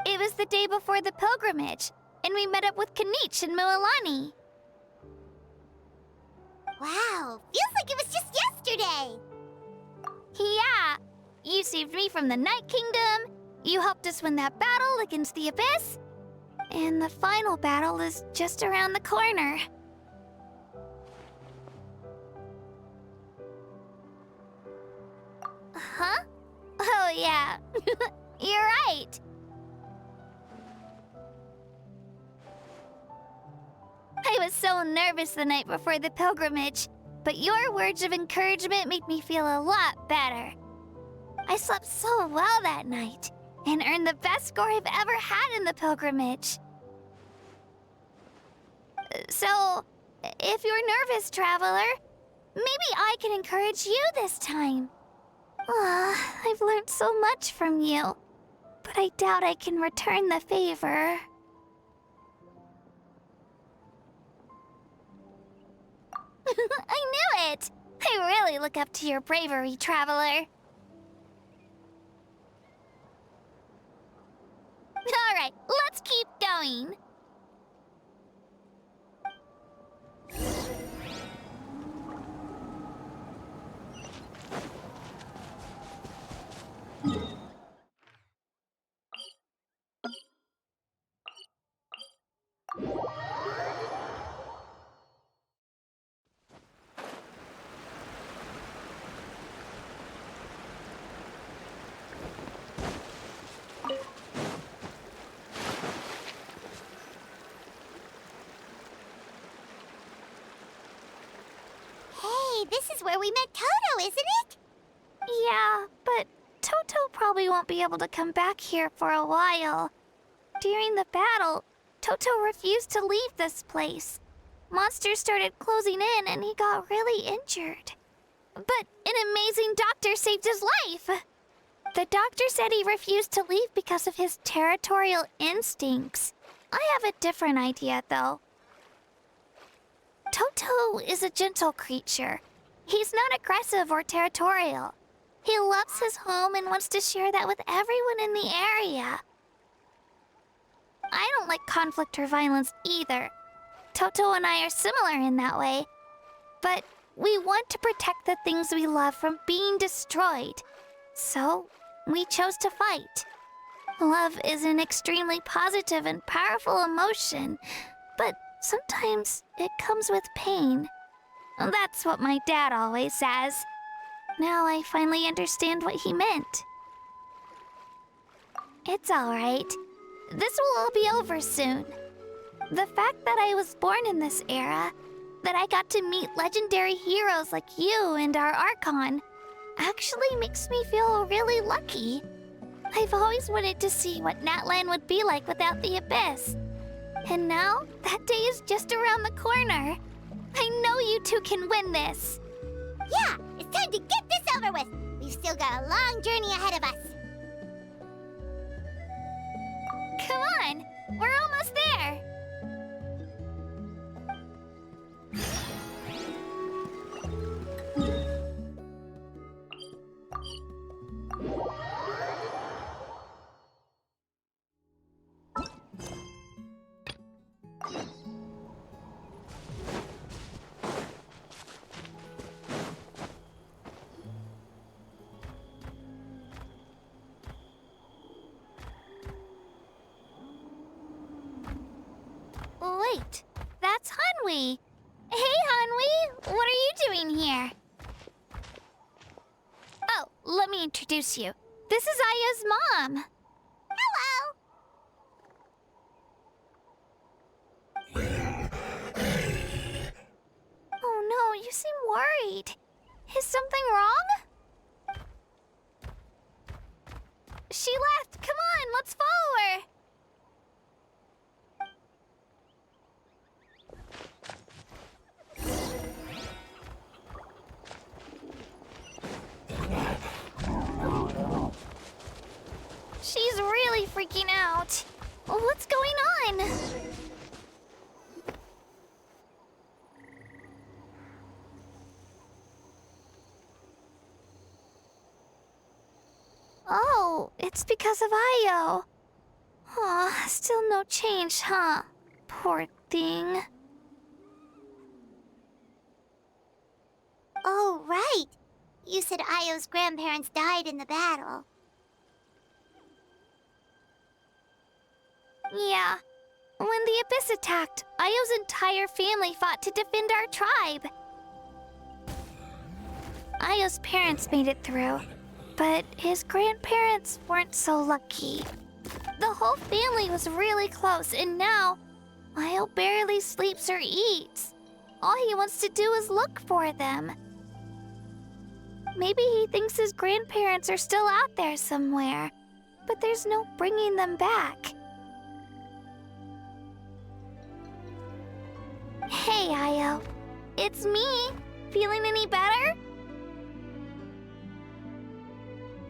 It was the day before the pilgrimage, and we met up with Kanich and Mualani. Wow, feels like it was just yesterday! Yeah, you saved me from the Night Kingdom, you helped us win that battle against the Abyss, and the final battle is just around the corner. Huh? Oh, yeah. You're right. I was so nervous the night before the pilgrimage, but your words of encouragement made me feel a lot better. I slept so well that night and earned the best score I've ever had in the pilgrimage. So, if you're nervous, traveler, maybe I can encourage you this time. I've learned so much from you, but I doubt I can return the favor. I knew it! I really look up to your bravery, traveler. Alright, let's keep going. This is where we met Toto, isn't it? Yeah, but Toto probably won't be able to come back here for a while. During the battle, Toto refused to leave this place. Monsters started closing in and he got really injured. But an amazing doctor saved his life. The doctor said he refused to leave because of his territorial instincts. I have a different idea, though. Toto is a gentle creature. He's not aggressive or territorial. He loves his home and wants to share that with everyone in the area. I don't like conflict or violence either. Toto and I are similar in that way. But we want to protect the things we love from being destroyed. So, we chose to fight. Love is an extremely positive and powerful emotion, but sometimes it comes with pain. That's what my dad always says. Now I finally understand what he meant. It's alright. This will all be over soon. The fact that I was born in this era, that I got to meet legendary heroes like you and our Archon, actually makes me feel really lucky. I've always wanted to see what Natlan would be like without the Abyss. And now, that day is just around the corner. I know you two can win this. Yeah, it's time to get this over with. We've still got a long journey ahead of us. Come on, we're almost there. Wait, that's Hanwi. Hey, Hanwi, what are you doing here? Oh, let me introduce you. This is Aya's mom. Hello. Oh no, you seem worried. Is something wrong? She left. Come on, let's follow her. She's really freaking out. What's going on? Oh, it's because of Io. Aw, still no change, huh? Poor thing. Oh, right. You said Io's grandparents died in the battle. Yeah. When the Abyss attacked, Io's entire family fought to defend our tribe. Io's parents made it through, but his grandparents weren't so lucky. The whole family was really close, and now Io barely sleeps or eats. All he wants to do is look for them. Maybe he thinks his grandparents are still out there somewhere, but there's no bringing them back. Hey, Io. It's me. Feeling any better?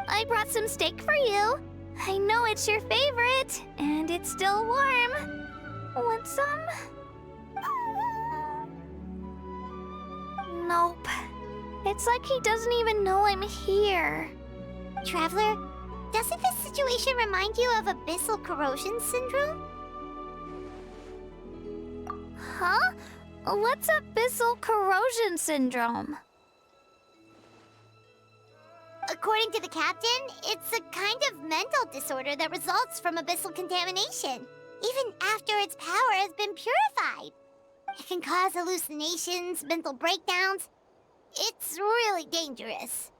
I brought some steak for you. I know it's your favorite, and it's still warm. Want some? Nope. It's like he doesn't even know I'm here. Traveler, doesn't this situation remind you of abyssal corrosion syndrome? Huh? What's abyssal corrosion syndrome? According to the captain, it's a kind of mental disorder that results from abyssal contamination, even after its power has been purified. It can cause hallucinations, mental breakdowns. It's really dangerous.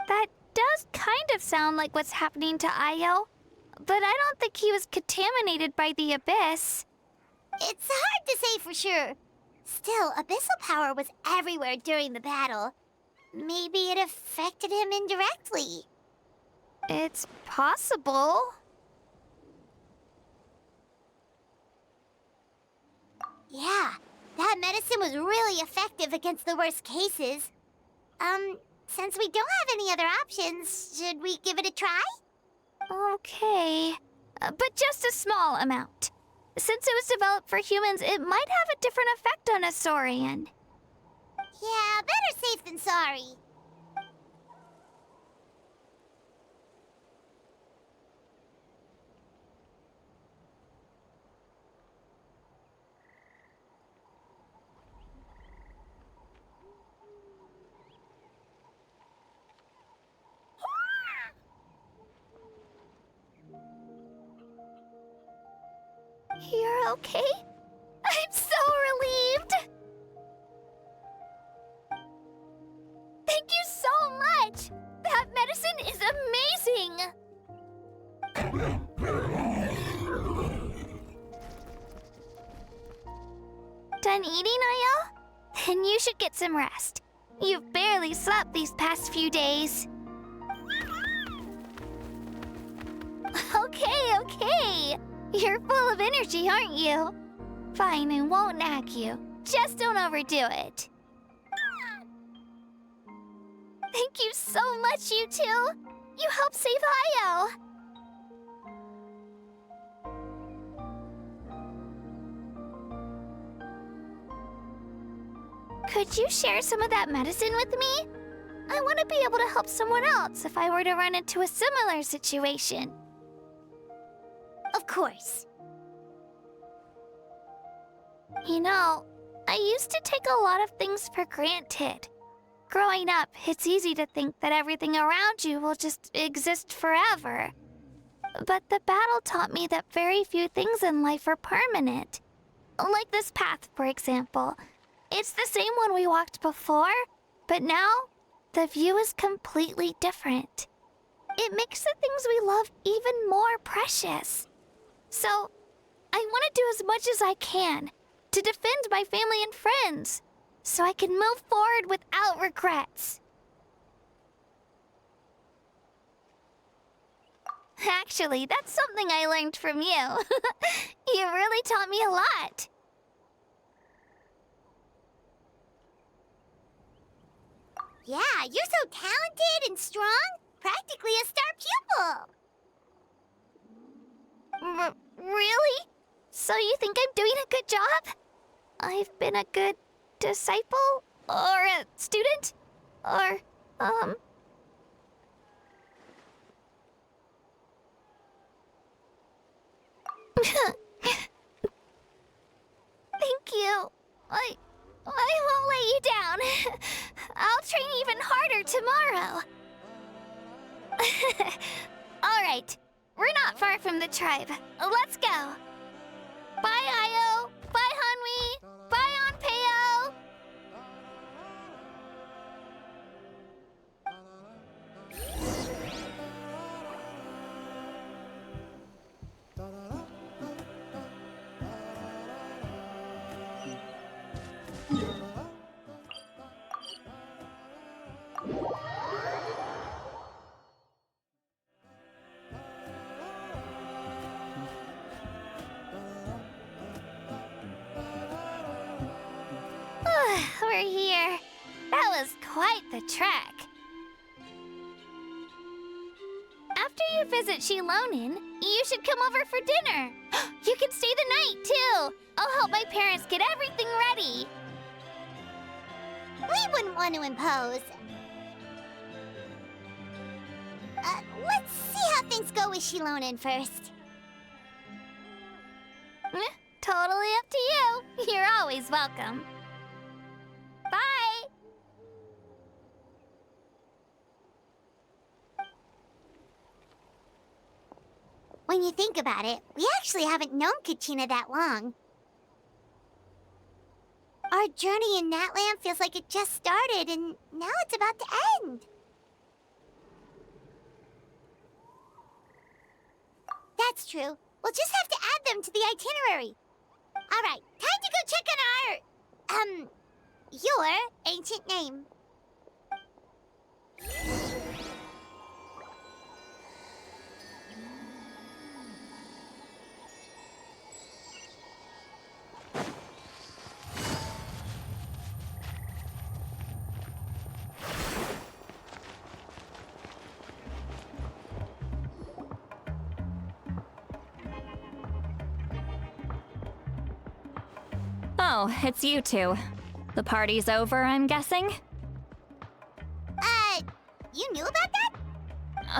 That does kind of sound like what's happening to Io, but I don't think he was contaminated by the Abyss. It's hard to say for sure. Still, abyssal power was everywhere during the battle. Maybe it affected him indirectly. It's possible. Yeah, that medicine was really effective against the worst cases. Since we don't have any other options, should we give it a try? Okay, but just a small amount. Since it was developed for humans, it might have a different effect on a Saurian. Yeah, better safe than sorry. You're okay? I'm so relieved! Thank you so much! That medicine is amazing! Done eating, Io? Then you should get some rest. You've barely slept these past few days. Okay. You're full of energy, aren't you? Fine, I won't nag you. Just don't overdo it. Thank you so much, you two. You helped save Io. Could you share some of that medicine with me? I want to be able to help someone else if I were to run into a similar situation. Of course. You know, I used to take a lot of things for granted. Growing up, it's easy to think that everything around you will just exist forever. But the battle taught me that very few things in life are permanent. Like this path, for example. It's the same one we walked before, but now the view is completely different. It makes the things we love even more precious. So, I want to do as much as I can to defend my family and friends, so I can move forward without regrets. Actually, that's something I learned from you. You really taught me a lot. Yeah, you're so talented and strong. Practically a star pupil. Really? So you think I'm doing a good job? I've been a good disciple? Or a student? Or, Thank you. I won't let you down. I'll train even harder tomorrow. All right. We're not far from the tribe. Let's go. Bye, Io. Bye, Hanwi. Bye, Onpeo. We're here. That was quite the trek. After you visit Shilonin, you should come over for dinner. You can stay the night, too. I'll help my parents get everything ready. We wouldn't want to impose. Let's see how things go with Shilonin first. Totally up to you. You're always welcome. Bye! When you think about it, we actually haven't known Kachina that long. Our journey in Natland feels like it just started, and now it's about to end. That's true. We'll just have to add them to the itinerary. All right, time to go check on our, your ancient name. Oh, it's you two. The party's over, I'm guessing? You knew about that?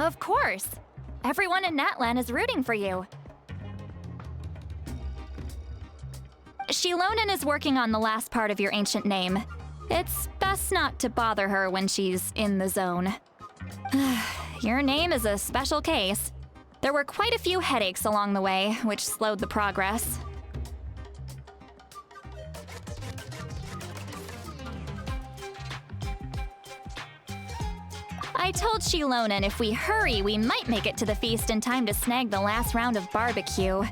Of course. Everyone in Natlan is rooting for you. Shilonin is working on the last part of your ancient name. It's best not to bother her when she's in the zone. Your name is a special case. There were quite a few headaches along the way, which slowed the progress. I told Shilonin if we hurry, we might make it to the feast in time to snag the last round of barbecue.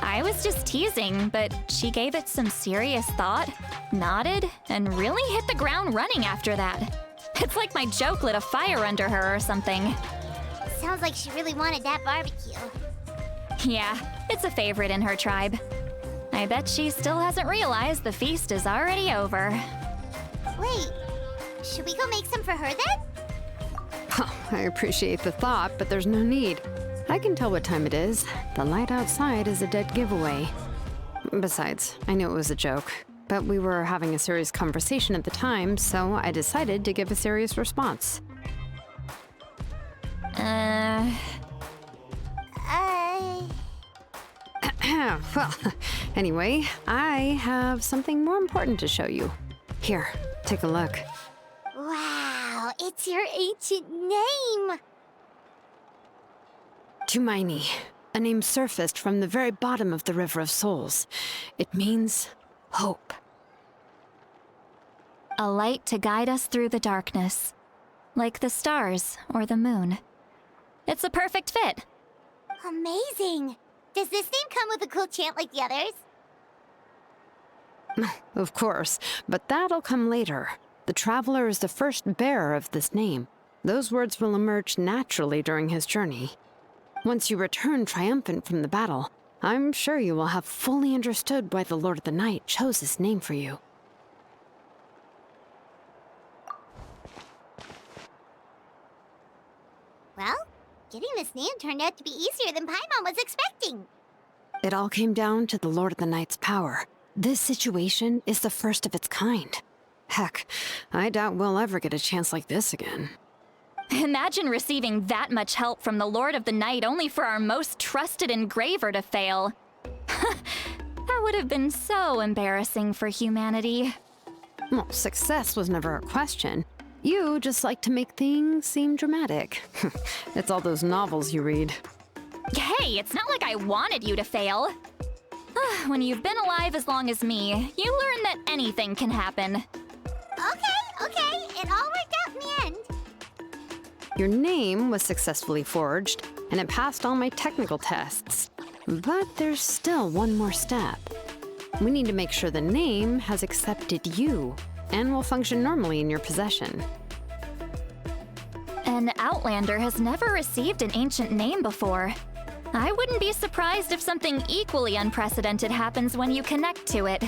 I was just teasing, but she gave it some serious thought, nodded, and really hit the ground running after that. It's like my joke lit a fire under her or something. Sounds like she really wanted that barbecue. Yeah, it's a favorite in her tribe. I bet she still hasn't realized the feast is already over. Wait, should we go make some for her then? Oh, I appreciate the thought, but there's no need. I can tell what time it is. The light outside is a dead giveaway. Besides, I knew it was a joke, but we were having a serious conversation at the time, so I decided to give a serious response. Well, anyway, I have something more important to show you. Here, take a look. Wow, it's your ancient name! Tumaini, a name surfaced from the very bottom of the River of Souls. It means hope. A light to guide us through the darkness, like the stars or the moon. It's a perfect fit. Amazing! Does this name come with a cool chant like the others? Of course, but that'll come later. The Traveler is the first bearer of this name. Those words will emerge naturally during his journey. Once you return triumphant from the battle, I'm sure you will have fully understood why the Lord of the Night chose this name for you. Well, getting this name turned out to be easier than Paimon was expecting. It all came down to the Lord of the Night's power. This situation is the first of its kind. Heck, I doubt we'll ever get a chance like this again. Imagine receiving that much help from the Lord of the Night only for our most trusted engraver to fail. That would have been so embarrassing for humanity. Well, success was never a question. You just like to make things seem dramatic. It's all those novels you read. Hey, it's not like I wanted you to fail. When you've been alive as long as me, you learn that anything can happen. Okay, it all worked out in the end. Your name was successfully forged, and it passed all my technical tests. But there's still one more step. We need to make sure the name has accepted you, and will function normally in your possession. An Outlander has never received an ancient name before. I wouldn't be surprised if something equally unprecedented happens when you connect to it.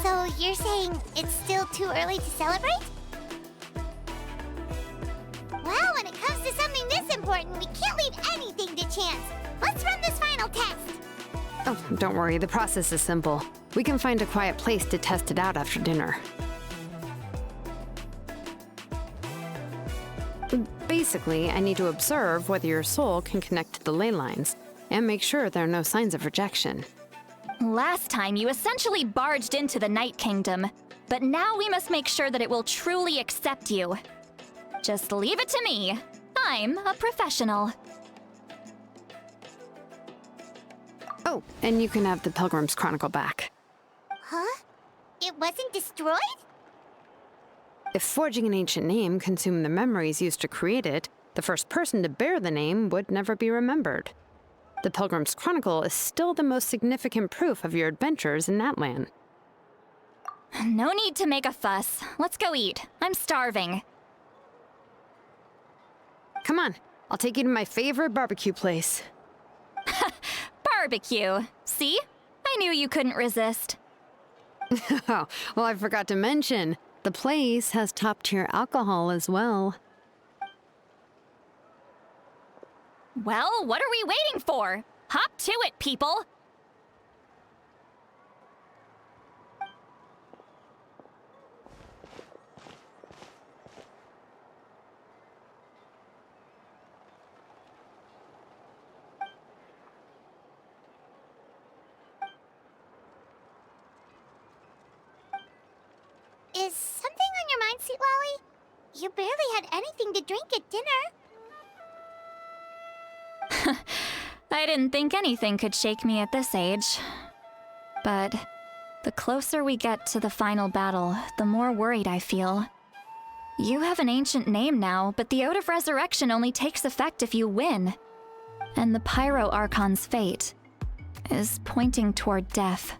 So you're saying it's still too early to celebrate? Well, when it comes to something this important, we can't leave anything to chance. Let's run this final test. Oh, don't worry, the process is simple. We can find a quiet place to test it out after dinner. Basically, I need to observe whether your soul can connect to the ley lines, and make sure there are no signs of rejection. Last time, you essentially barged into the Night Kingdom, but now we must make sure that it will truly accept you. Just leave it to me. I'm a professional. Oh, and you can have the Pilgrim's Chronicle back. Huh? It wasn't destroyed? If forging an ancient name consumed the memories used to create it, the first person to bear the name would never be remembered. The Pilgrim's Chronicle is still the most significant proof of your adventures in that land. No need to make a fuss. Let's go eat. I'm starving. Come on, I'll take you to my favorite barbecue place. Barbecue. See? I knew you couldn't resist. Oh, well, I forgot to mention, the place has top-tier alcohol as well. Well, what are we waiting for? Hop to it, people! Is something on your mind, Sweet Lolly? You barely had anything to drink at dinner. I didn't think anything could shake me at this age. But the closer we get to the final battle, the more worried I feel. You have an ancient name now, but the Ode of Resurrection only takes effect if you win. And the Pyro Archon's fate is pointing toward death.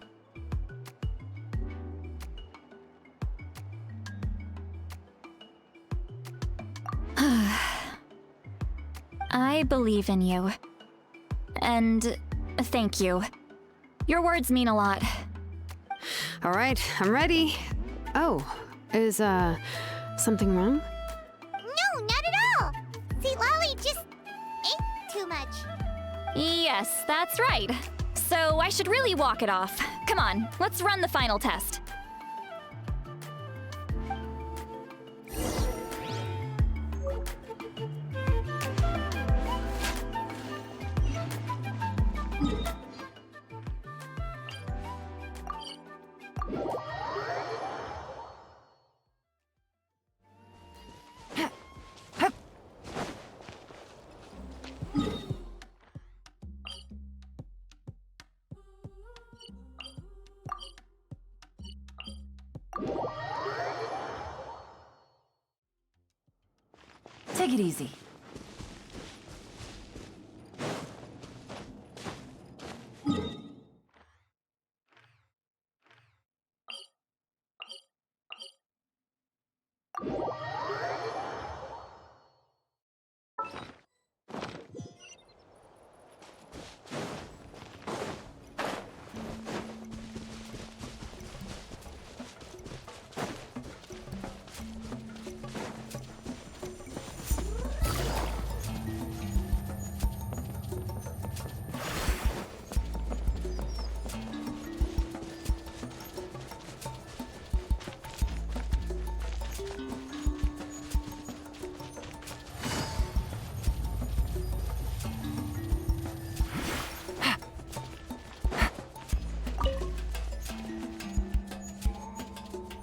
I believe in you. And Thank you. Your words mean a lot. All right, I'm ready. Oh, is, something wrong? No, not at all. See, Lolly just ate too much. Yes, that's right. So I should really walk it off. Come on, let's run the final test. Take it easy.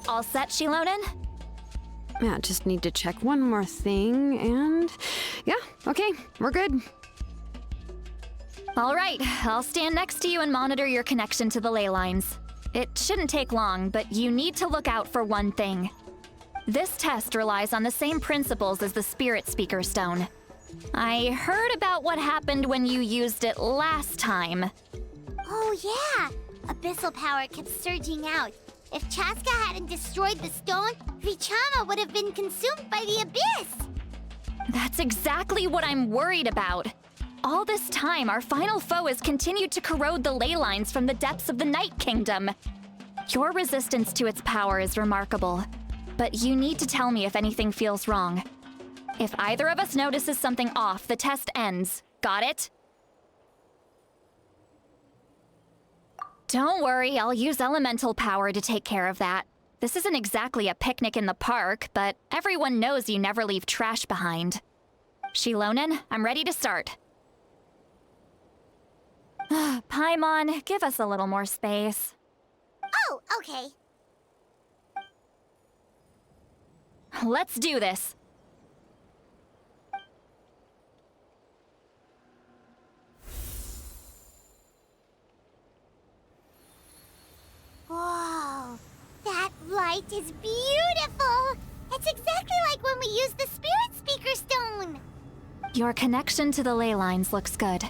All set, Shilonen? Yeah, just need to check one more thing, and yeah, okay, we're good. All right, I'll stand next to you and monitor your connection to the ley lines. It shouldn't take long, but you need to look out for one thing. This test relies on the same principles as the Spirit Speaker Stone. I heard about what happened when you used it last time. Oh yeah, abyssal power kept surging out. If Chaska hadn't destroyed the stone, Vichama would have been consumed by the abyss! That's exactly what I'm worried about. All this time, our final foe has continued to corrode the ley lines from the depths of the Night Kingdom. Your resistance to its power is remarkable, but you need to tell me if anything feels wrong. If either of us notices something off, the test ends. Got it? Don't worry, I'll use elemental power to take care of that. This isn't exactly a picnic in the park, but everyone knows you never leave trash behind. Shilonen, I'm ready to start. Paimon, give us a little more space. Oh, okay. Let's do this. Whoa, that light is beautiful! It's exactly like when we used the Spirit Speaker Stone! Your connection to the ley lines looks good.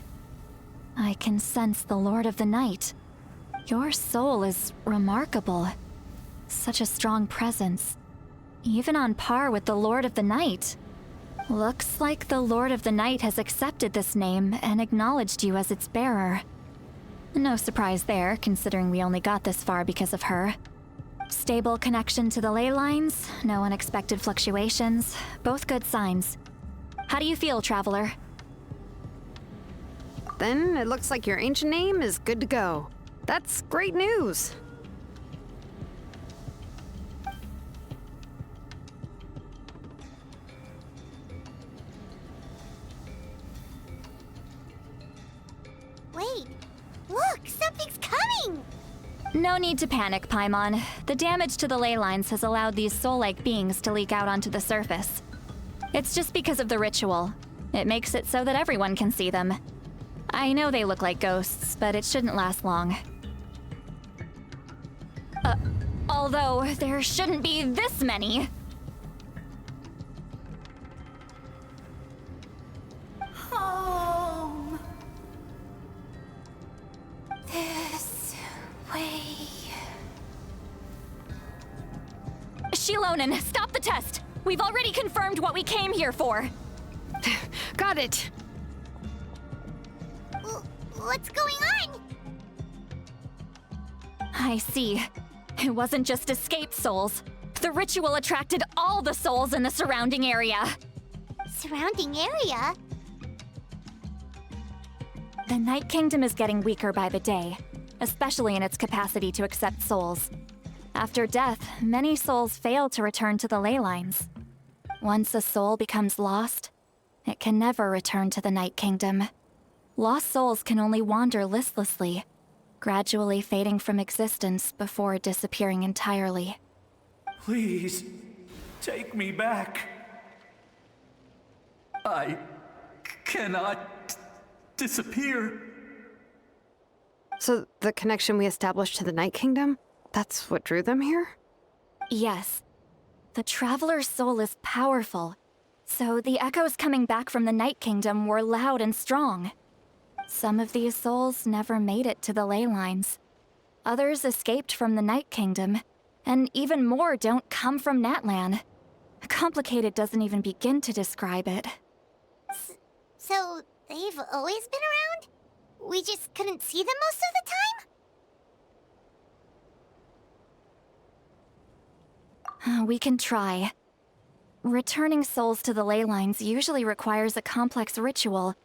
I can sense the Lord of the Night. Your soul is remarkable. Such a strong presence. Even on par with the Lord of the Night. Looks like the Lord of the Night has accepted this name and acknowledged you as its bearer. No surprise there, considering we only got this far because of her. Stable connection to the ley lines, no unexpected fluctuations, both good signs. How do you feel, Traveler? Then it looks like your ancient name is good to go. That's great news. Wait, look, something's coming! No need to panic, Paimon. The damage to the ley lines has allowed these soul-like beings to leak out onto the surface. It's just because of the ritual. It makes it so that everyone can see them. I know they look like ghosts, but it shouldn't last long. Although, there shouldn't be this many. Home. This way. Shilonen, stop the test! We've already confirmed what we came here for. Got it. What's going on? I see. It wasn't just escaped souls. The ritual attracted all the souls in the surrounding area. Surrounding area? The Night Kingdom is getting weaker by the day, especially in its capacity to accept souls. After death, many souls fail to return to the ley lines. Once a soul becomes lost, it can never return to the Night Kingdom. Lost souls can only wander listlessly, gradually fading from existence before disappearing entirely. Please, take me back. I cannot disappear. So the connection we established to the Night Kingdom, that's what drew them here? Yes. The Traveler's soul is powerful, so the echoes coming back from the Night Kingdom were loud and strong. Some of these souls never made it to the ley lines. Others escaped from the Night Kingdom, and even more don't come from Natlan. Complicated doesn't even begin to describe it. So, they've always been around? We just couldn't see them most of the time? We can try. Returning souls to the ley lines usually requires a complex ritual,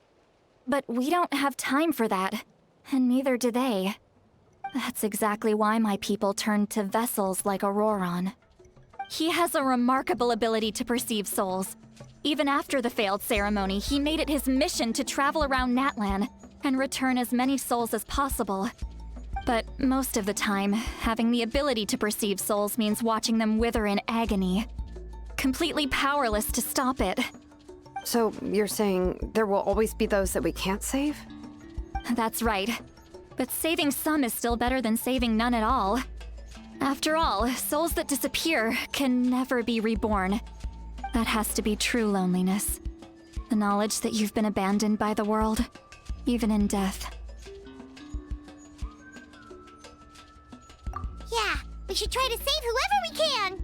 but we don't have time for that, and neither do they. That's exactly why my people turned to vessels like Auroron. He has a remarkable ability to perceive souls. Even after the failed ceremony, he made it his mission to travel around Natlan and return as many souls as possible. But most of the time, having the ability to perceive souls means watching them wither in agony. Completely powerless to stop it. So you're saying there will always be those that we can't save? That's right. But saving some is still better than saving none at all. After all, souls that disappear can never be reborn. That has to be true loneliness. The knowledge that you've been abandoned by the world, even in death. Yeah, we should try to save whoever we can!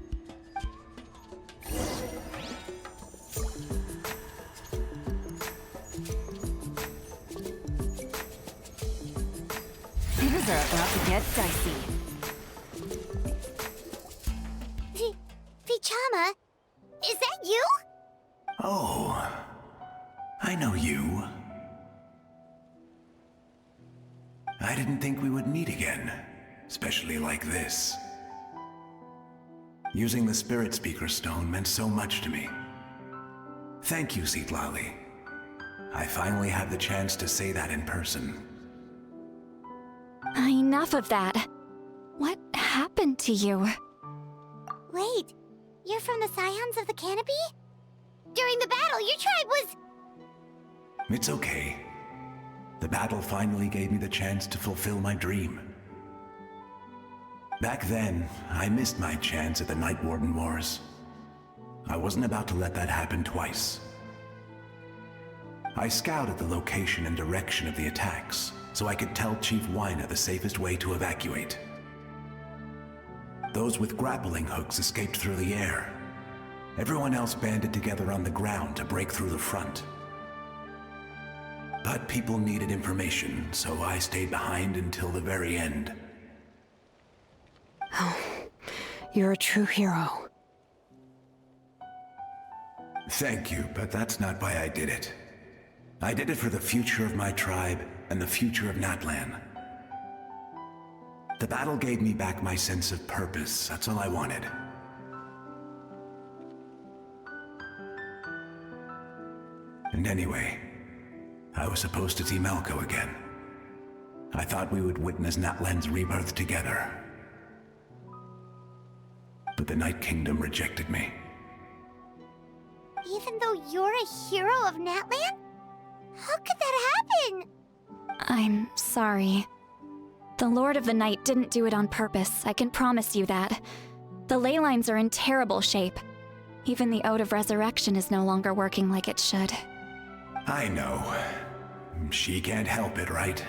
Things are about to get dicey. Vichama, is that you? Oh, I know you. I didn't think we would meet again, especially like this. Using the Spirit Speaker Stone meant so much to me. Thank you, Citlali. I finally had the chance to say that in person. Enough of that. What happened to you? Wait, you're from the Scions of the Canopy? During the battle, your tribe was... It's okay. The battle finally gave me the chance to fulfill my dream. Back then, I missed my chance at the Night Warden Wars. I wasn't about to let that happen twice. I scouted the location and direction of the attacks, so I could tell Chief Wyna the safest way to evacuate. Those with grappling hooks escaped through the air. Everyone else banded together on the ground to break through the front. But people needed information, so I stayed behind until the very end. Oh, you're a true hero. Thank you, but that's not why I did it. I did it for the future of my tribe and the future of Natlan. The battle gave me back my sense of purpose, that's all I wanted. And anyway, I was supposed to see Malco again. I thought we would witness Natlan's rebirth together. But the Night Kingdom rejected me. Even though you're a hero of Natlan? How could that happen? I'm sorry. The Lord of the Night didn't do it on purpose, I can promise you that. The ley lines are in terrible shape. Even the Ode of Resurrection is no longer working like it should. I know. She can't help it, right?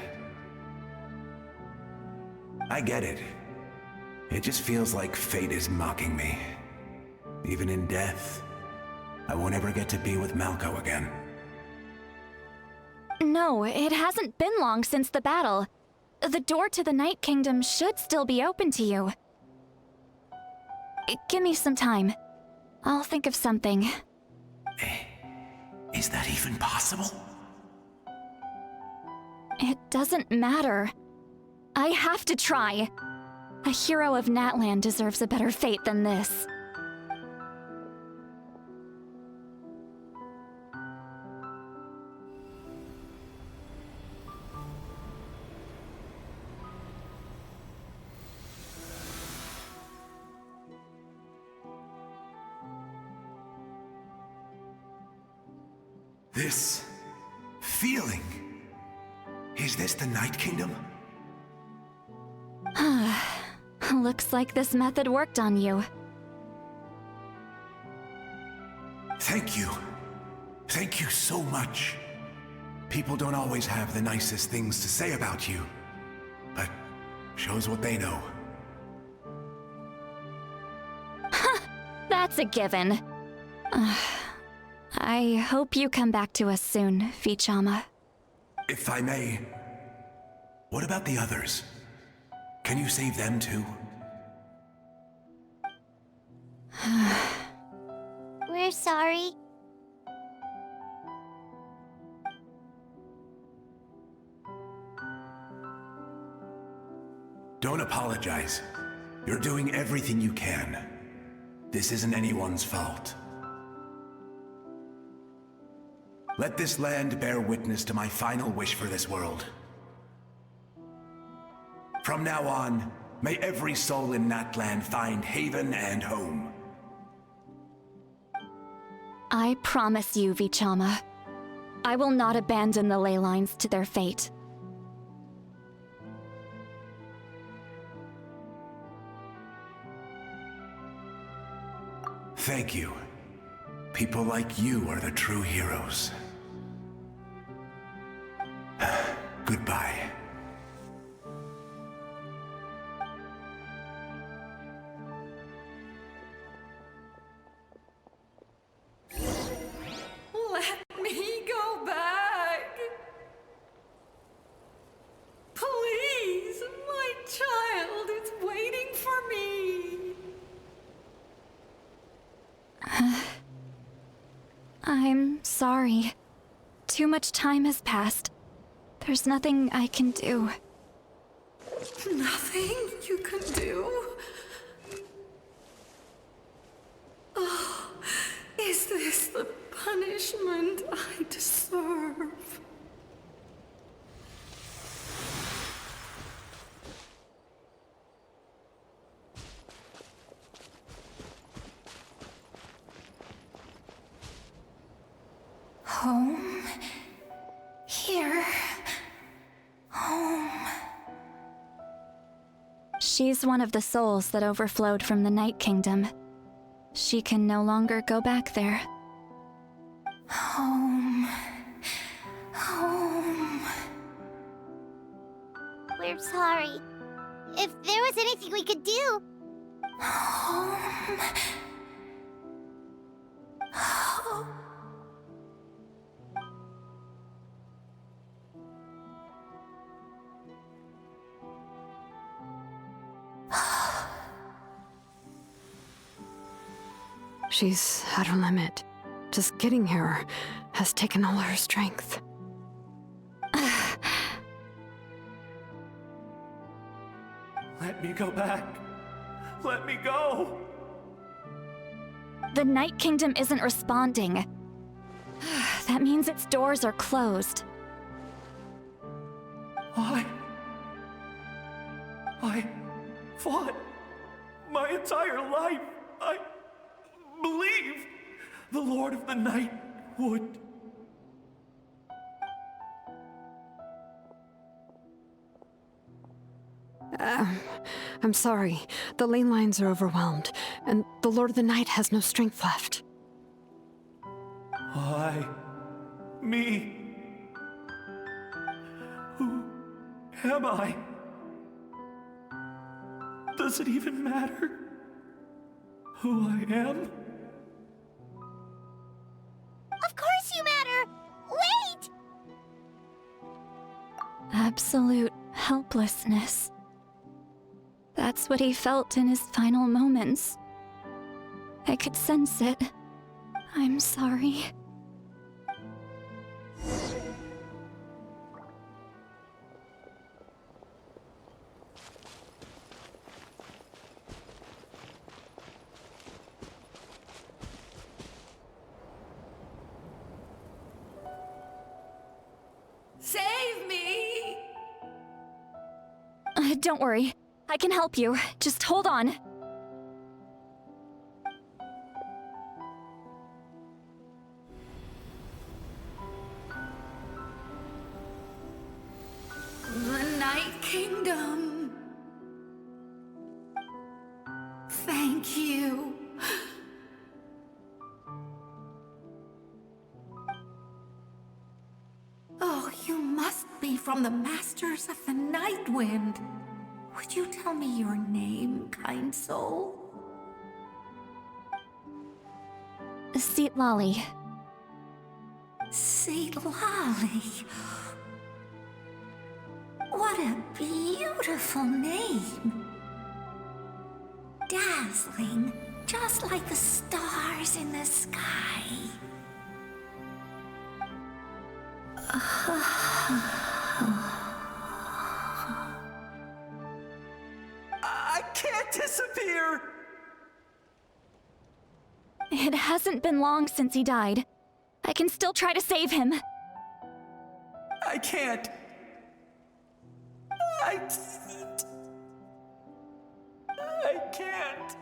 I get it. It just feels like fate is mocking me. Even in death, I won't ever get to be with Malco again. No, it hasn't been long since the battle. the door to the Night Kingdom should still be open to you. Give me some time. I'll think of something. Is that even possible? It doesn't matter. I have to try. A hero of Natlan deserves a better fate than this. This feeling. Is this the Night Kingdom? Looks like this method worked on you. Thank you. Thank you so much. People don't always have the nicest things to say about you, but shows what they know. That's a given. I hope you come back to us soon, Vichama. If I may, what about the others? Can you save them too? We're sorry. Don't apologize. You're doing everything you can. This isn't anyone's fault. Let this land bear witness to my final wish for this world. From now on, may every soul in Natlan find haven and home. I promise you, Vichama. I will not abandon the ley lines to their fate. Thank you. People like you are the true heroes. Goodbye. Let me go back. Please, my child is waiting for me. I'm sorry. Too much time has passed. There's nothing I can do. Nothing you can do? Oh, is this the punishment I deserve? Home? Here? Home? She's one of the souls that overflowed from the Night Kingdom. She can no longer go back there. Home. Home. We're sorry. If there was anything we could do. Home. Home. She's at her limit. Just getting here has taken all her strength. Let me go back. Let me go. The Night Kingdom isn't responding. That means its doors are closed. I fought my entire life. I believed the Lord of the Night would. I'm sorry. The ley lines are overwhelmed, and the Lord of the Night has no strength left. Why? Me? Who am I? Does it even matter who I am? Of course you matter! Wait! Absolute helplessness. That's what he felt in his final moments. I could sense it. I'm sorry. Save me! Don't worry. I can help you. Just hold on. The Night Kingdom. Thank you. Oh, you must be from the Masters of the Night Wind. Would you tell me your name, kind soul? Seat Lolly. Seat Lolly. What a beautiful name. Dazzling, just like the stars in the sky. I can't disappear! It hasn't been long since he died. I can still try to save him. I can't. I can't.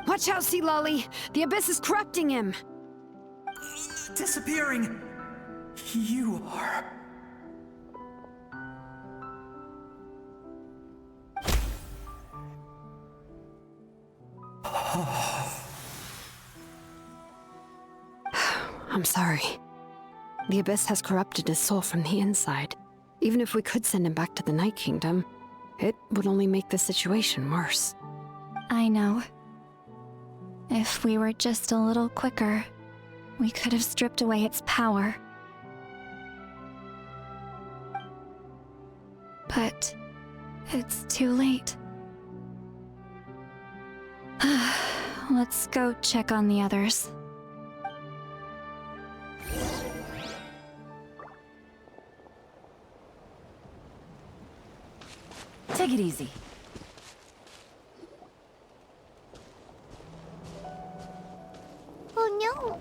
Watch out, Sea Lolly! The Abyss is corrupting him! Disappearing. You are. I'm sorry. The Abyss has corrupted his soul from the inside. Even if we could send him back to the Night Kingdom, it would only make the situation worse. I know. If we were just a little quicker, we could have stripped away its power. But it's too late. Let's go check on the others. Take it easy. Oh no!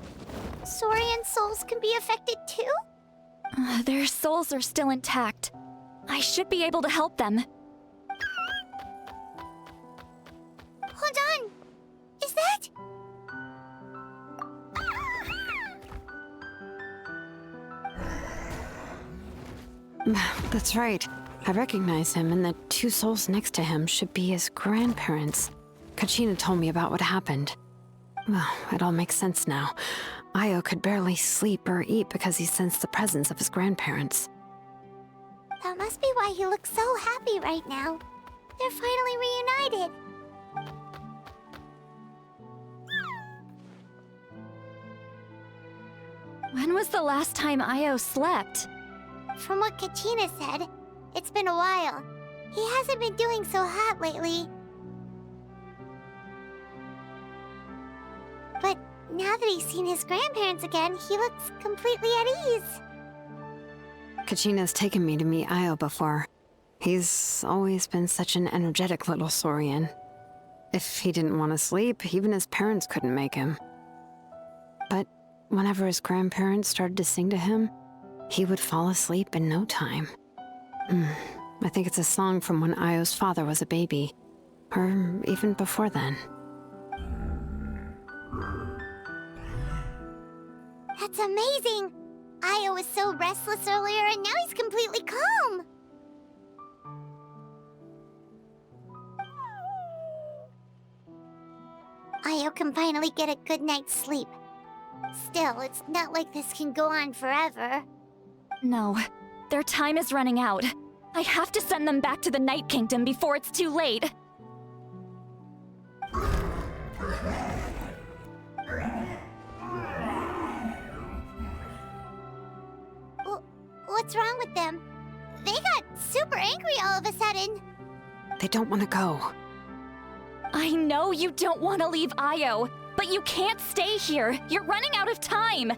Saurian souls can be affected too? Their souls are still intact. I should be able to help them. Hold on! Is that... That's right. I recognize him, and the two souls next to him should be his grandparents. Kachina told me about what happened. Well, it all makes sense now. Io could barely sleep or eat because he sensed the presence of his grandparents. That must be why he looks so happy right now. They're finally reunited. When was the last time Io slept? From what Kachina said, it's been a while. He hasn't been doing so hot lately. But now that he's seen his grandparents again, he looks completely at ease. Kachina's taken me to meet Io before. He's always been such an energetic little Saurian. If he didn't want to sleep, even his parents couldn't make him. But whenever his grandparents started to sing to him, he would fall asleep in no time. I think it's a song from when Io's father was a baby, or even before then. That's amazing! Io was so restless earlier and now he's completely calm! Io can finally get a good night's sleep. Still, it's not like this can go on forever. No, their time is running out. I have to send them back to the Night Kingdom before it's too late. What's wrong with them? They got super angry all of a sudden. They don't want to go. I know you don't want to leave Io, but you can't stay here. You're running out of time.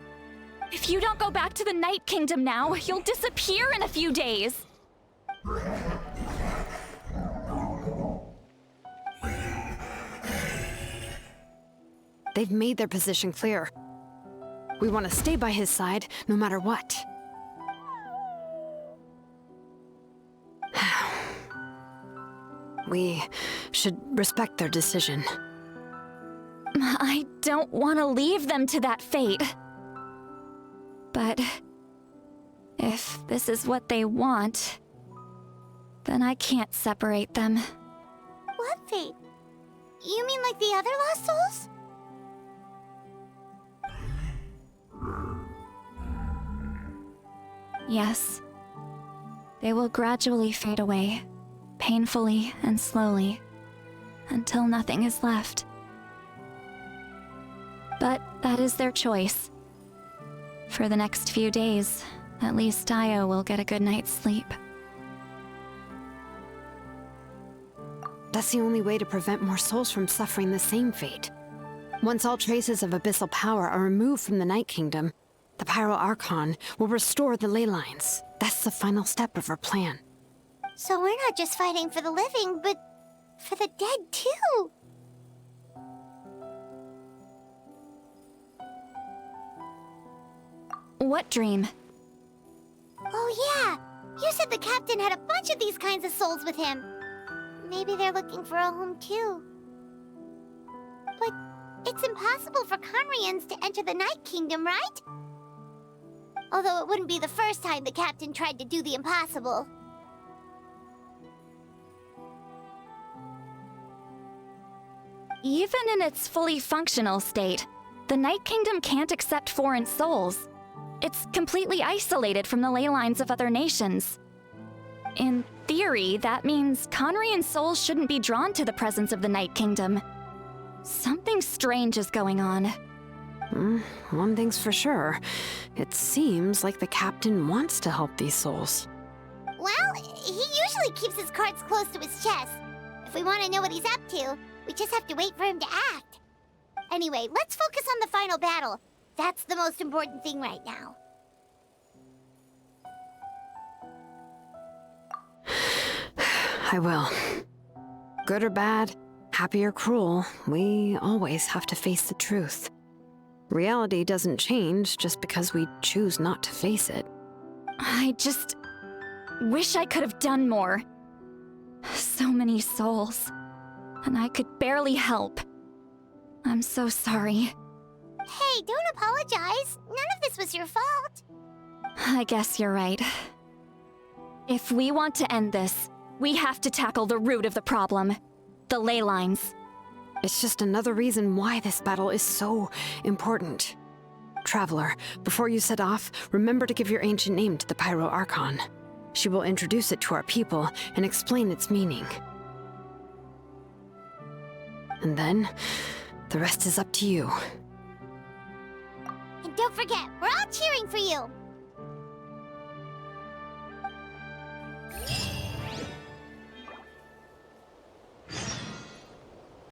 If you don't go back to the Night Kingdom now, you'll disappear in a few days. They've made their position clear. We want to stay by his side, no matter what. We should respect their decision. I don't want to leave them to that fate. But if this is what they want, then I can't separate them. What fate? You mean like the other lost souls? Yes. They will gradually fade away, painfully and slowly, until nothing is left. But that is their choice. For the next few days, at least Io will get a good night's sleep. That's the only way to prevent more souls from suffering the same fate. Once all traces of abyssal power are removed from the Night Kingdom, the Pyro Archon will restore the ley lines. That's the final step of our plan. So we're not just fighting for the living, but for the dead too. What dream? Oh yeah, you said the captain had a bunch of these kinds of souls with him. Maybe they're looking for a home too. But it's impossible for Conrians to enter the Night Kingdom, right? Although it wouldn't be the first time the captain tried to do the impossible. Even in its fully functional state, the Night Kingdom can't accept foreign souls. It's completely isolated from the ley lines of other nations. In theory, that means Conrian souls shouldn't be drawn to the presence of the Night Kingdom. Something strange is going on. One thing's for sure. It seems like the captain wants to help these souls. Well, he usually keeps his cards close to his chest. If we want to know what he's up to, we just have to wait for him to act. Anyway, let's focus on the final battle. That's the most important thing right now. I will. Good or bad, happy or cruel, we always have to face the truth. Reality doesn't change just because we choose not to face it. I just wish I could have done more. So many souls, and I could barely help. I'm so sorry. Hey, don't apologize. None of this was your fault. I guess you're right. If we want to end this, we have to tackle the root of the problem. The ley lines. It's just another reason why this battle is so important. Traveler, before you set off, remember to give your ancient name to the Pyro Archon. She will introduce it to our people and explain its meaning. And then, the rest is up to you. And don't forget, we're all cheering for you.